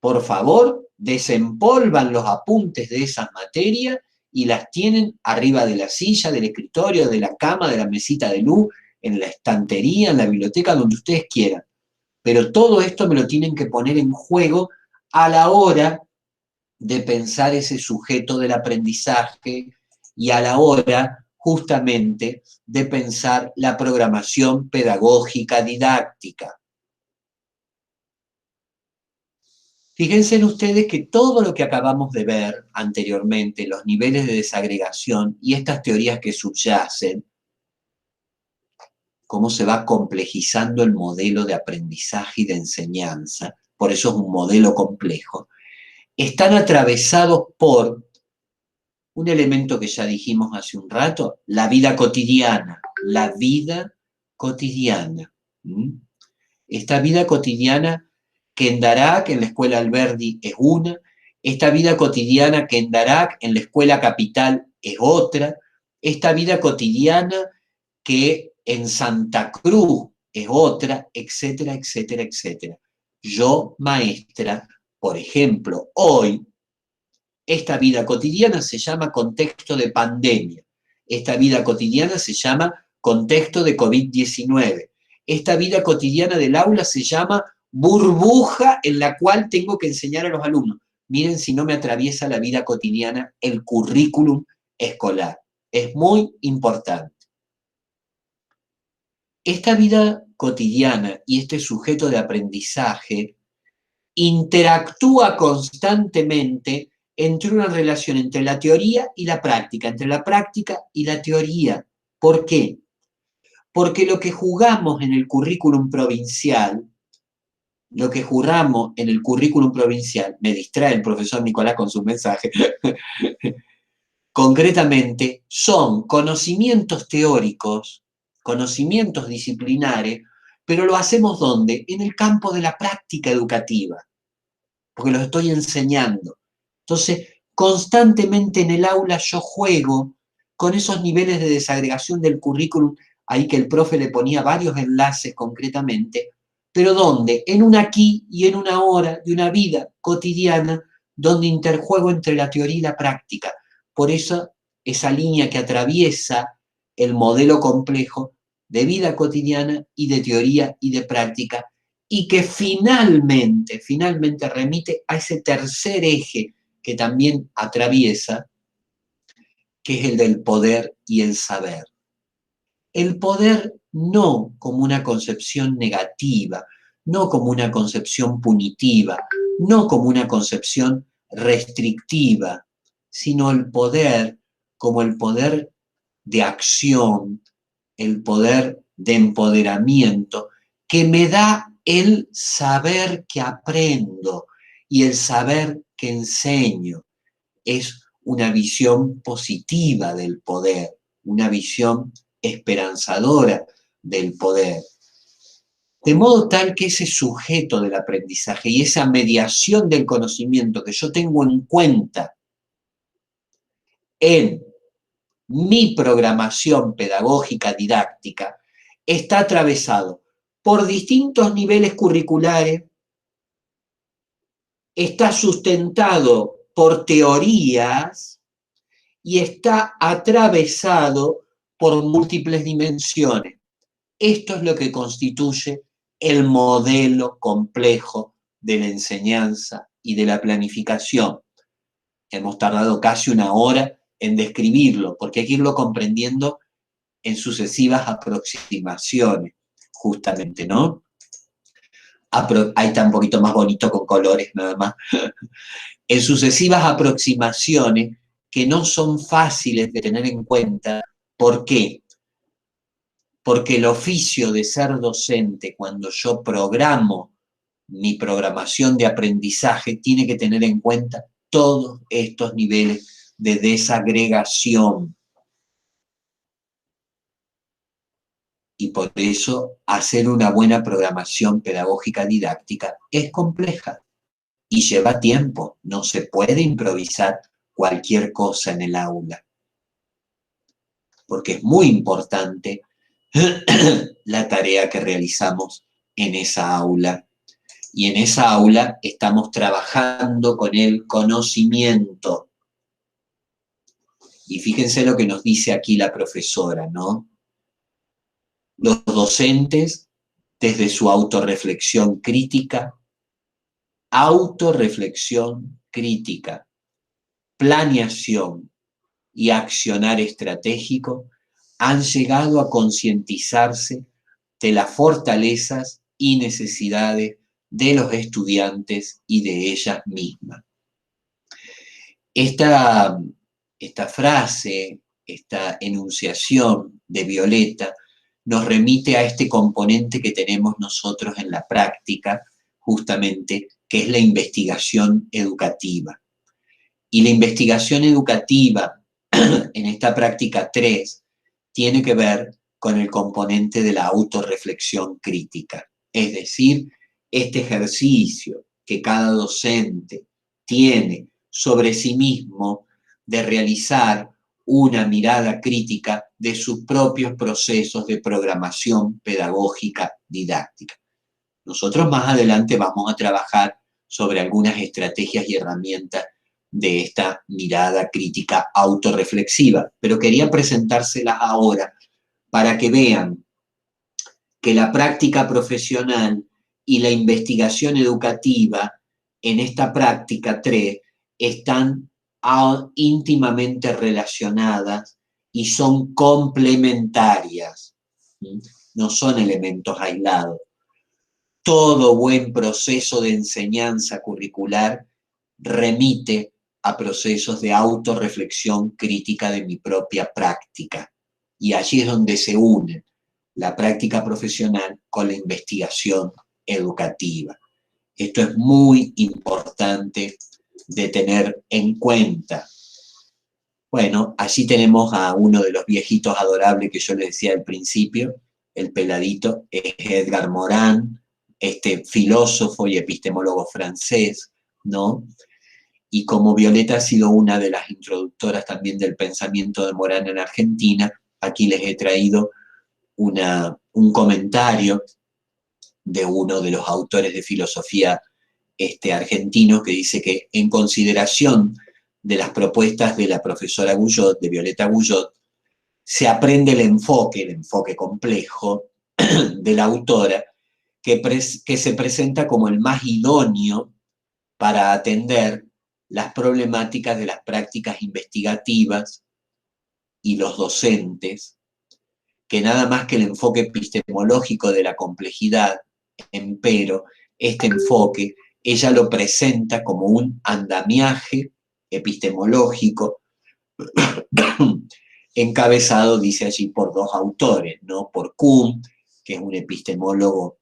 Por favor, desempolvan los apuntes de esas materias y las tienen arriba de la silla, del escritorio, de la cama, de la mesita de luz, en la estantería, en la biblioteca, donde ustedes quieran. Pero todo esto me lo tienen que poner en juego a la hora de pensar ese sujeto del aprendizaje y a la hora justamente de pensar la programación pedagógica didáctica. Fíjense en ustedes que todo lo que acabamos de ver anteriormente, los niveles de desagregación y estas teorías que subyacen, cómo se va complejizando el modelo de aprendizaje y de enseñanza, por eso es un modelo complejo, están atravesados por un elemento que ya dijimos hace un rato, la vida cotidiana, la vida cotidiana. Esta vida cotidiana que en Darak, en la escuela Alberdi, es una, esta vida cotidiana que en Darak, en la escuela Capital, es otra, esta vida cotidiana que en Santa Cruz es otra, etcétera, etcétera, etcétera. Yo, maestra, por ejemplo, hoy, esta vida cotidiana se llama contexto de pandemia, esta vida cotidiana se llama contexto de COVID-19, esta vida cotidiana del aula se llama burbuja en la cual tengo que enseñar a los alumnos. Miren si no me atraviesa la vida cotidiana el currículum escolar. Es muy importante. Esta vida cotidiana y este sujeto de aprendizaje interactúa constantemente entre una relación entre la teoría y la práctica, entre la práctica y la teoría. ¿Por qué? Porque lo que jugamos en el currículum provincial, me distrae el profesor Nicolás con su mensaje, concretamente son conocimientos teóricos, conocimientos disciplinares, pero lo hacemos ¿dónde? En el campo de la práctica educativa, porque los estoy enseñando. Entonces, constantemente en el aula yo juego con esos niveles de desagregación del currículum, ahí que el profe le ponía varios enlaces concretamente, pero ¿dónde? En un aquí y en una hora de una vida cotidiana donde interjuego entre la teoría y la práctica. Por eso, esa línea que atraviesa el modelo complejo de vida cotidiana y de teoría y de práctica, y que finalmente remite a ese tercer eje que también atraviesa, que es el del poder y el saber. El poder no como una concepción negativa, no como una concepción punitiva, no como una concepción restrictiva, sino el poder como el poder de acción, el poder de empoderamiento que me da el saber que aprendo y el saber que enseño. Es una visión positiva del poder, una visión esperanzadora del poder. De modo tal que ese sujeto del aprendizaje y esa mediación del conocimiento que yo tengo en cuenta en mi programación pedagógica didáctica está atravesado por distintos niveles curriculares, está sustentado por teorías y está atravesado por múltiples dimensiones. Esto es lo que constituye el modelo complejo de la enseñanza y de la planificación. Hemos tardado casi una hora en describirlo, porque hay que irlo comprendiendo en sucesivas aproximaciones, justamente, ¿no? Ahí está un poquito más bonito con colores nada más. En sucesivas aproximaciones que no son fáciles de tener en cuenta. ¿Por qué? Porque el oficio de ser docente, cuando yo programo mi programación de aprendizaje, tiene que tener en cuenta todos estos niveles de desagregación. Y por eso hacer una buena programación pedagógica didáctica es compleja y lleva tiempo. No se puede improvisar cualquier cosa en el aula, porque es muy importante la tarea que realizamos en esa aula. Y en esa aula estamos trabajando con el conocimiento. Y fíjense lo que nos dice aquí la profesora, ¿no? Los docentes, desde su autorreflexión crítica, planeación y accionar estratégico, han llegado a concientizarse de las fortalezas y necesidades de los estudiantes y de ellas mismas. Esta frase, esta enunciación de Violeta, nos remite a este componente que tenemos nosotros en la práctica, justamente, que es la investigación educativa. Y la investigación educativa en esta práctica 3 tiene que ver con el componente de la autorreflexión crítica. Es decir, este ejercicio que cada docente tiene sobre sí mismo de realizar una mirada crítica de sus propios procesos de programación pedagógica didáctica. Nosotros más adelante vamos a trabajar sobre algunas estrategias y herramientas de esta mirada crítica autorreflexiva, pero quería presentárselas ahora para que vean que la práctica profesional y la investigación educativa en esta práctica 3 están íntimamente relacionadas y son complementarias, no son elementos aislados. Todo buen proceso de enseñanza curricular remite a procesos de autorreflexión crítica de mi propia práctica. Y allí es donde se une la práctica profesional con la investigación educativa. Esto es muy importante de tener en cuenta. Bueno, allí tenemos a uno de los viejitos adorables que yo les decía al principio, el peladito, es Edgar Morin, este filósofo y epistemólogo francés, ¿no? Y como Violeta ha sido una de las introductoras también del pensamiento de Morin en Argentina, aquí les he traído un comentario de uno de los autores de filosofía argentinos que dice que en consideración de las propuestas de la profesora Guyot, de Violeta Guyot, se aprende el enfoque complejo de la autora que se presenta como el más idóneo para atender las problemáticas de las prácticas investigativas y los docentes, que nada más que el enfoque epistemológico de la complejidad, empero, este enfoque, ella lo presenta como un andamiaje epistemológico encabezado, dice allí, por dos autores, ¿no? Por Kuhn, que es un epistemólogo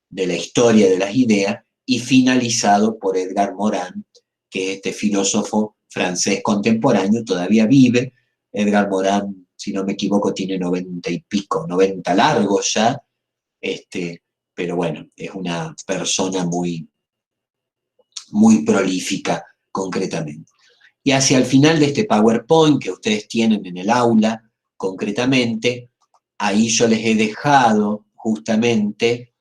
de la historia de las ideas, y finalizado por Edgar Morin, que es este filósofo francés contemporáneo, todavía vive. Edgar Morin, si no me equivoco, tiene 90 y pico, 90 largos ya, pero bueno, es una persona muy, muy prolífica concretamente. Y hacia el final de este PowerPoint que ustedes tienen en el aula, concretamente, ahí yo les he dejado justamente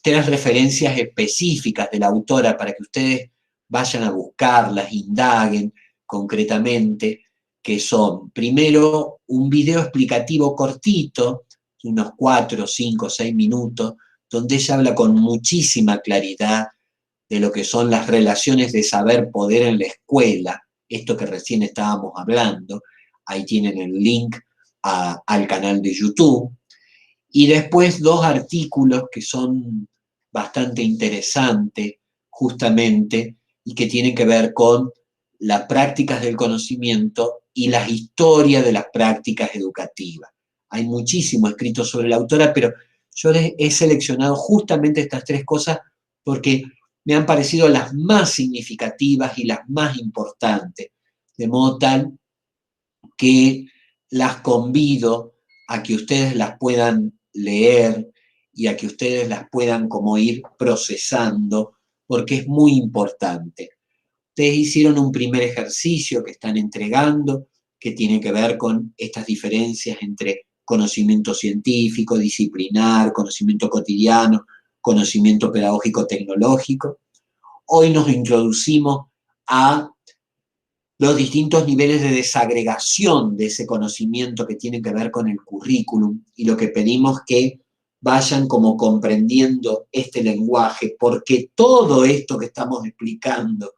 3 referencias específicas de la autora para que ustedes vayan a buscarlas, indaguen concretamente, que son, primero, un video explicativo cortito, unos 4, 5, 6 minutos, donde ella habla con muchísima claridad de lo que son las relaciones de saber-poder en la escuela, esto que recién estábamos hablando. Ahí tienen el link al canal de YouTube. Y después 2 artículos que son bastante interesantes, justamente, y que tienen que ver con las prácticas del conocimiento y las historias de las prácticas educativas. Hay muchísimo escrito sobre la autora, pero yo he seleccionado justamente estas 3 cosas porque me han parecido las más significativas y las más importantes, de modo tal que las convido a que ustedes las puedan leer y a que ustedes las puedan como ir procesando, porque es muy importante. Ustedes hicieron un primer ejercicio que están entregando, que tiene que ver con estas diferencias entre conocimiento científico, disciplinar, conocimiento cotidiano, conocimiento pedagógico tecnológico. Hoy nos introducimos a los distintos niveles de desagregación de ese conocimiento que tiene que ver con el currículum, y lo que pedimos que vayan como comprendiendo este lenguaje, porque todo esto que estamos explicando,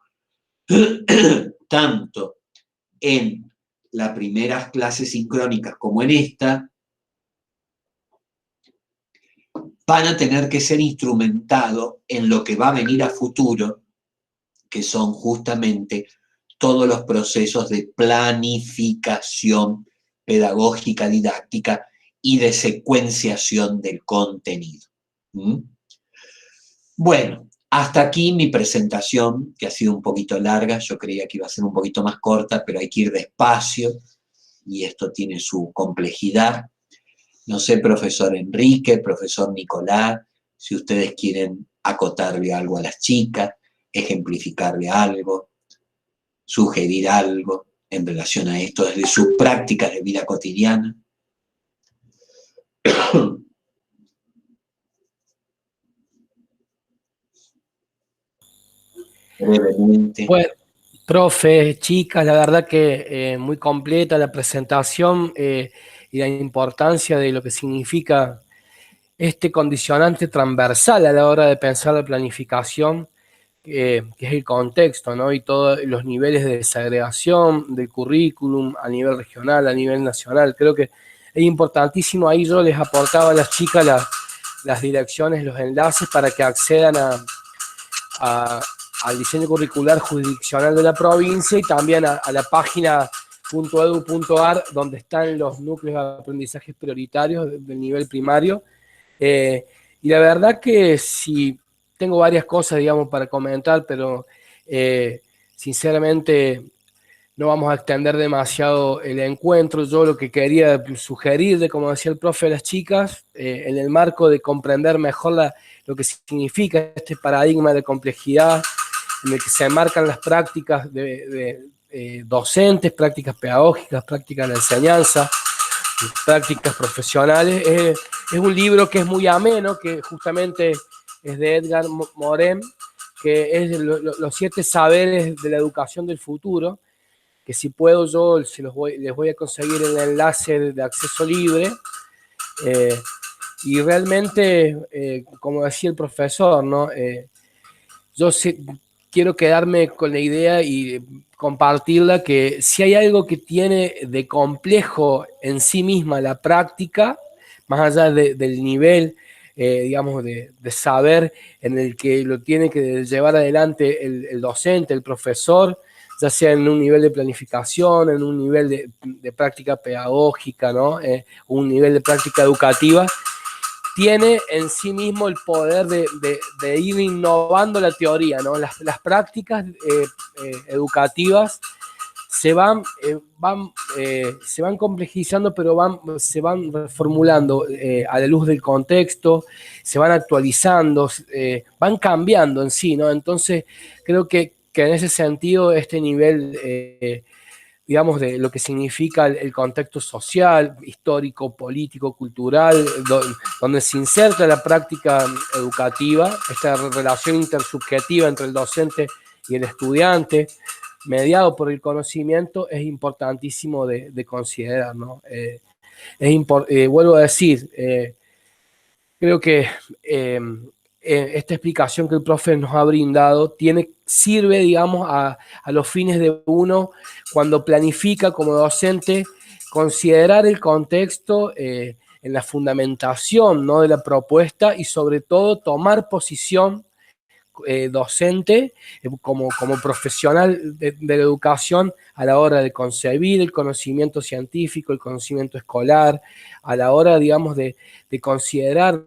tanto en las primeras clases sincrónicas como en esta, van a tener que ser instrumentados en lo que va a venir a futuro, que son justamente todos los procesos de planificación pedagógica, didáctica y de secuenciación del contenido. ¿Mm? Bueno, hasta aquí mi presentación, que ha sido un poquito larga. Yo creía que iba a ser un poquito más corta, pero hay que ir despacio y esto tiene su complejidad. No sé, profesor Enrique, profesor Nicolás, si ustedes quieren acotarle algo a las chicas, ejemplificarle algo, sugerir algo en relación a esto desde sus prácticas de vida cotidiana. Brevemente. Bueno, profe, chicas, la verdad que muy completa la presentación y la importancia de lo que significa este condicionante transversal a la hora de pensar la planificación, que es el contexto, ¿no? Y todos los niveles de desagregación del currículum a nivel regional, a nivel nacional. Creo que es importantísimo. Ahí yo les aportaba a las chicas las direcciones, los enlaces para que accedan al diseño curricular jurisdiccional de la provincia y también a la página .edu.ar, donde están los núcleos de aprendizajes prioritarios del nivel primario. Y la verdad que sí, tengo varias cosas, digamos, para comentar, pero sinceramente no vamos a extender demasiado el encuentro. Yo lo que quería sugerir, como decía el profe, a las chicas, en el marco de comprender mejor lo que significa este paradigma de complejidad en el que se enmarcan las prácticas docentes, prácticas pedagógicas, prácticas de enseñanza, prácticas profesionales. Es un libro que es muy ameno, que justamente es de Edgar Morin, que es los 7 saberes de la educación del futuro, que si puedo yo les voy a conseguir el enlace de acceso libre. Y realmente, como decía el profesor, ¿no? Yo quiero quedarme con la idea y compartirla, que si hay algo que tiene de complejo en sí misma la práctica, más allá del nivel, digamos, de saber en el que lo tiene que llevar adelante el docente, el profesor, ya sea en un nivel de planificación, en un nivel de práctica pedagógica, ¿no? Un nivel de práctica educativa, tiene en sí mismo el poder de ir innovando la teoría, ¿no? Las prácticas educativas se van complejizando, pero se van reformulando a la luz del contexto, se van actualizando, van cambiando en sí, ¿no? Entonces, creo que en ese sentido este nivel digamos, de lo que significa el contexto social, histórico, político, cultural, donde se inserta la práctica educativa, esta relación intersubjetiva entre el docente y el estudiante, mediado por el conocimiento, es importantísimo de considerar, ¿no? Vuelvo a decir, creo que esta explicación que el profe nos ha brindado sirve, digamos, a los fines de uno, cuando planifica como docente, considerar el contexto en la fundamentación, ¿no?, de la propuesta, y sobre todo tomar posición docente, como profesional de la educación, a la hora de concebir el conocimiento científico, el conocimiento escolar, a la hora, digamos, de considerar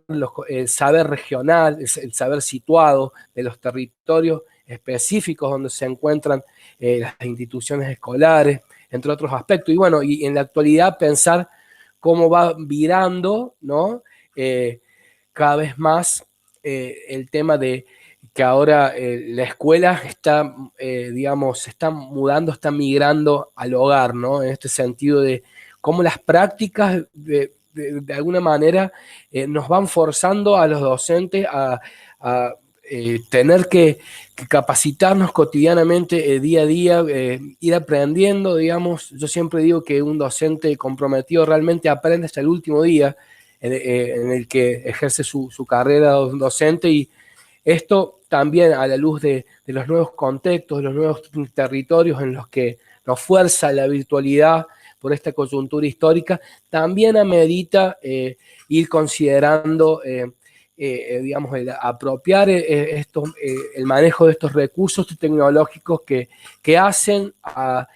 el saber regional, el saber situado de los territorios específicos donde se encuentran las instituciones escolares, entre otros aspectos. Y bueno, y en la actualidad pensar cómo va virando, ¿no?, cada vez más el tema de que ahora la escuela está, digamos, se está mudando, está migrando al hogar, ¿no? En este sentido de cómo las prácticas de alguna manera nos van forzando a los docentes a tener que capacitarnos cotidianamente, día a día, ir aprendiendo, digamos. Yo siempre digo que un docente comprometido realmente aprende hasta el último día en el que ejerce su carrera docente, y esto también a la luz de los nuevos contextos, de los nuevos territorios en los que nos fuerza la virtualidad por esta coyuntura histórica, también amerita ir considerando, digamos, apropiar el manejo de estos recursos tecnológicos que hacen a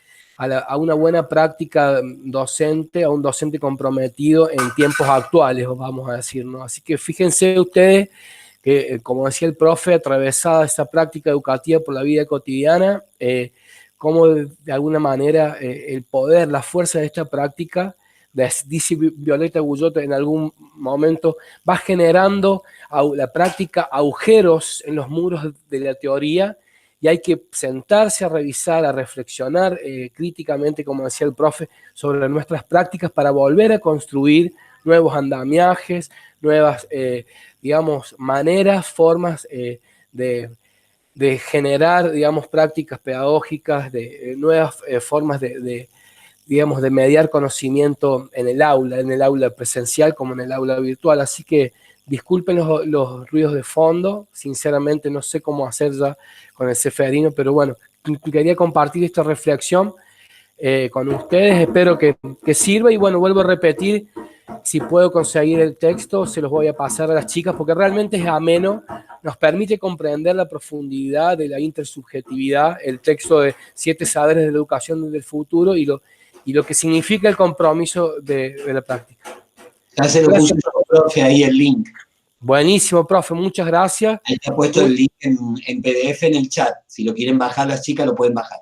una buena práctica docente, a un docente comprometido en tiempos actuales, vamos a decir, ¿no? Así que fíjense ustedes que, como decía el profe, atravesada esta práctica educativa por la vida cotidiana, cómo de alguna manera el poder, la fuerza de esta práctica, dice Violeta Guyot en algún momento, va generando la práctica agujeros en los muros de la teoría, y hay que sentarse a revisar, a reflexionar críticamente, como decía el profe, sobre nuestras prácticas para volver a construir nuevos andamiajes, nuevas, digamos, maneras, formas de generar, digamos, prácticas pedagógicas, de nuevas formas digamos, de mediar conocimiento en el aula presencial como en el aula virtual. Así que disculpen los ruidos de fondo, sinceramente no sé cómo hacer ya con el ceferino, pero bueno, quería compartir esta reflexión con ustedes, espero que sirva. Y bueno, vuelvo a repetir, si puedo conseguir el texto, se los voy a pasar a las chicas, porque realmente es ameno, nos permite comprender la profundidad de la intersubjetividad, el texto de 7 saberes de la educación del futuro, y lo que significa el compromiso de la práctica. Ya se lo puso el profe ahí el link. Buenísimo, profe, muchas gracias. Ahí está puesto el link en PDF en el chat. Si lo quieren bajar las chicas, lo pueden bajar.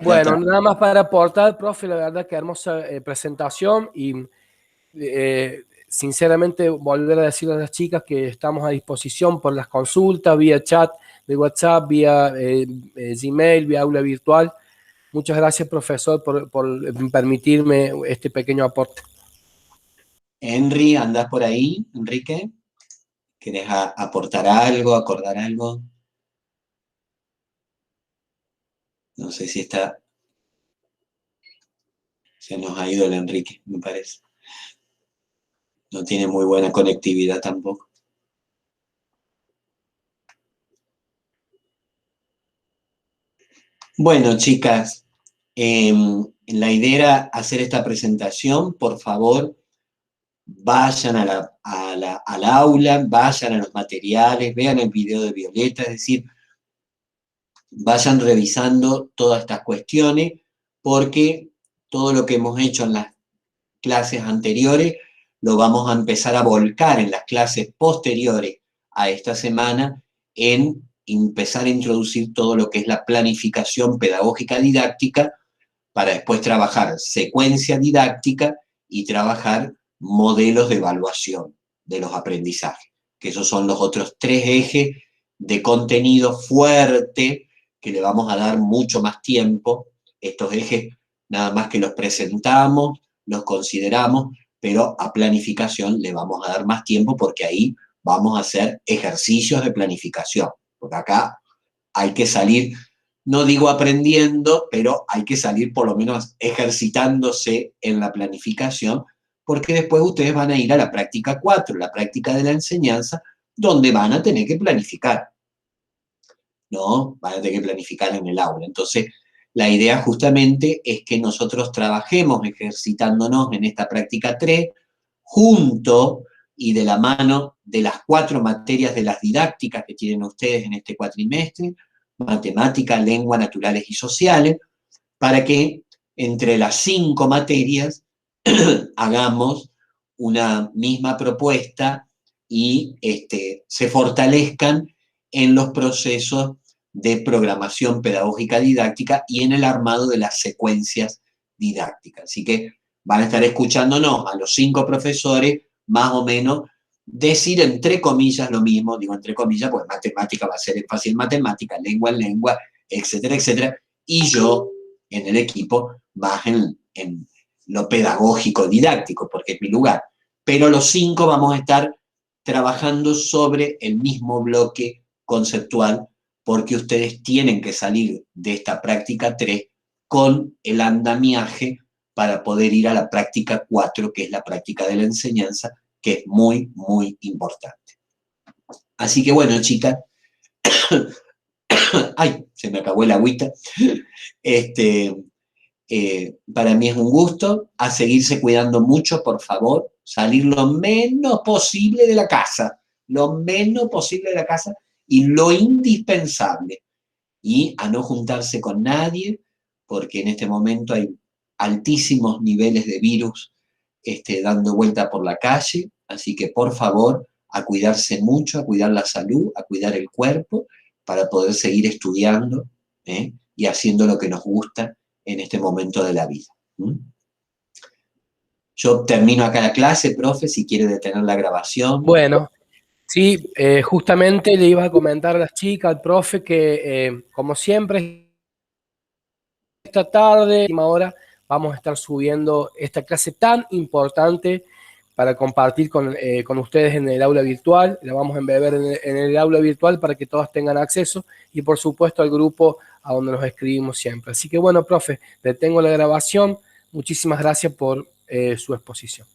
Bueno, nada más para aportar, profe, la verdad que hermosa presentación, y sinceramente volver a decirle a las chicas que estamos a disposición por las consultas, vía chat de WhatsApp, vía Gmail, vía aula virtual. Muchas gracias, profesor, por permitirme este pequeño aporte. Henry, ¿andás por ahí, Enrique? ¿Querés aportar algo, acordar algo? No sé si está... Se nos ha ido el Enrique, me parece. No tiene muy buena conectividad tampoco. Bueno, chicas, la idea era hacer esta presentación. Por favor, vayan al aula, vayan a los materiales, vean el video de Violeta, es decir, vayan revisando todas estas cuestiones, porque todo lo que hemos hecho en las clases anteriores lo vamos a empezar a volcar en las clases posteriores a esta semana, en empezar a introducir todo lo que es la planificación pedagógica didáctica, para después trabajar secuencia didáctica y trabajar modelos de evaluación de los aprendizajes, que esos son los otros 3 ejes de contenido fuerte que le vamos a dar mucho más tiempo Estos ejes nada más que los presentamos, los consideramos, pero a planificación le vamos a dar más tiempo porque ahí vamos a hacer ejercicios de planificación. Porque acá hay que salir, no digo aprendiendo, pero hay que salir por lo menos ejercitándose en la planificación, porque después ustedes van a ir a la práctica 4, la práctica de la enseñanza, donde van a tener que planificar, ¿no? Van a tener que planificar en el aula. Entonces, la idea justamente es que nosotros trabajemos ejercitándonos en esta práctica 3, junto y de la mano de las 4 materias de las didácticas que tienen ustedes en este cuatrimestre, matemática, lengua, naturales y sociales, para que entre las 5 materias hagamos una misma propuesta y se fortalezcan en los procesos de programación pedagógica didáctica y en el armado de las secuencias didácticas. Así que van a estar escuchándonos a los 5 profesores, más o menos, decir entre comillas lo mismo, digo entre comillas, pues matemática va a ser énfasis en matemática, lengua en lengua, etcétera, etcétera, y yo en el equipo más en lo pedagógico didáctico, porque es mi lugar. Pero los 5 vamos a estar trabajando sobre el mismo bloque conceptual, porque ustedes tienen que salir de esta práctica 3 con el andamiaje para poder ir a la práctica 4, que es la práctica de la enseñanza, que es muy, muy importante. Así que bueno, chicas, ay, se me acabó el agüita. Para mí es un gusto, a seguirse cuidando mucho, por favor, salir lo menos posible de la casa, lo menos posible de la casa y lo indispensable, y a no juntarse con nadie, porque en este momento hay altísimos niveles de virus dando vuelta por la calle, así que por favor, a cuidarse mucho, a cuidar la salud, a cuidar el cuerpo, para poder seguir estudiando y haciendo lo que nos gusta en este momento de la vida. Yo termino acá la clase, profe, si quiere detener la grabación. Bueno, sí, justamente le iba a comentar a las chicas, al profe, que como siempre, esta tarde, última hora, vamos a estar subiendo esta clase tan importante para compartir con ustedes en el aula virtual. La vamos a embeber en el aula virtual para que todas tengan acceso y, por supuesto, al grupo a donde nos escribimos siempre. Así que, bueno, profe, detengo la grabación. Muchísimas gracias por su exposición.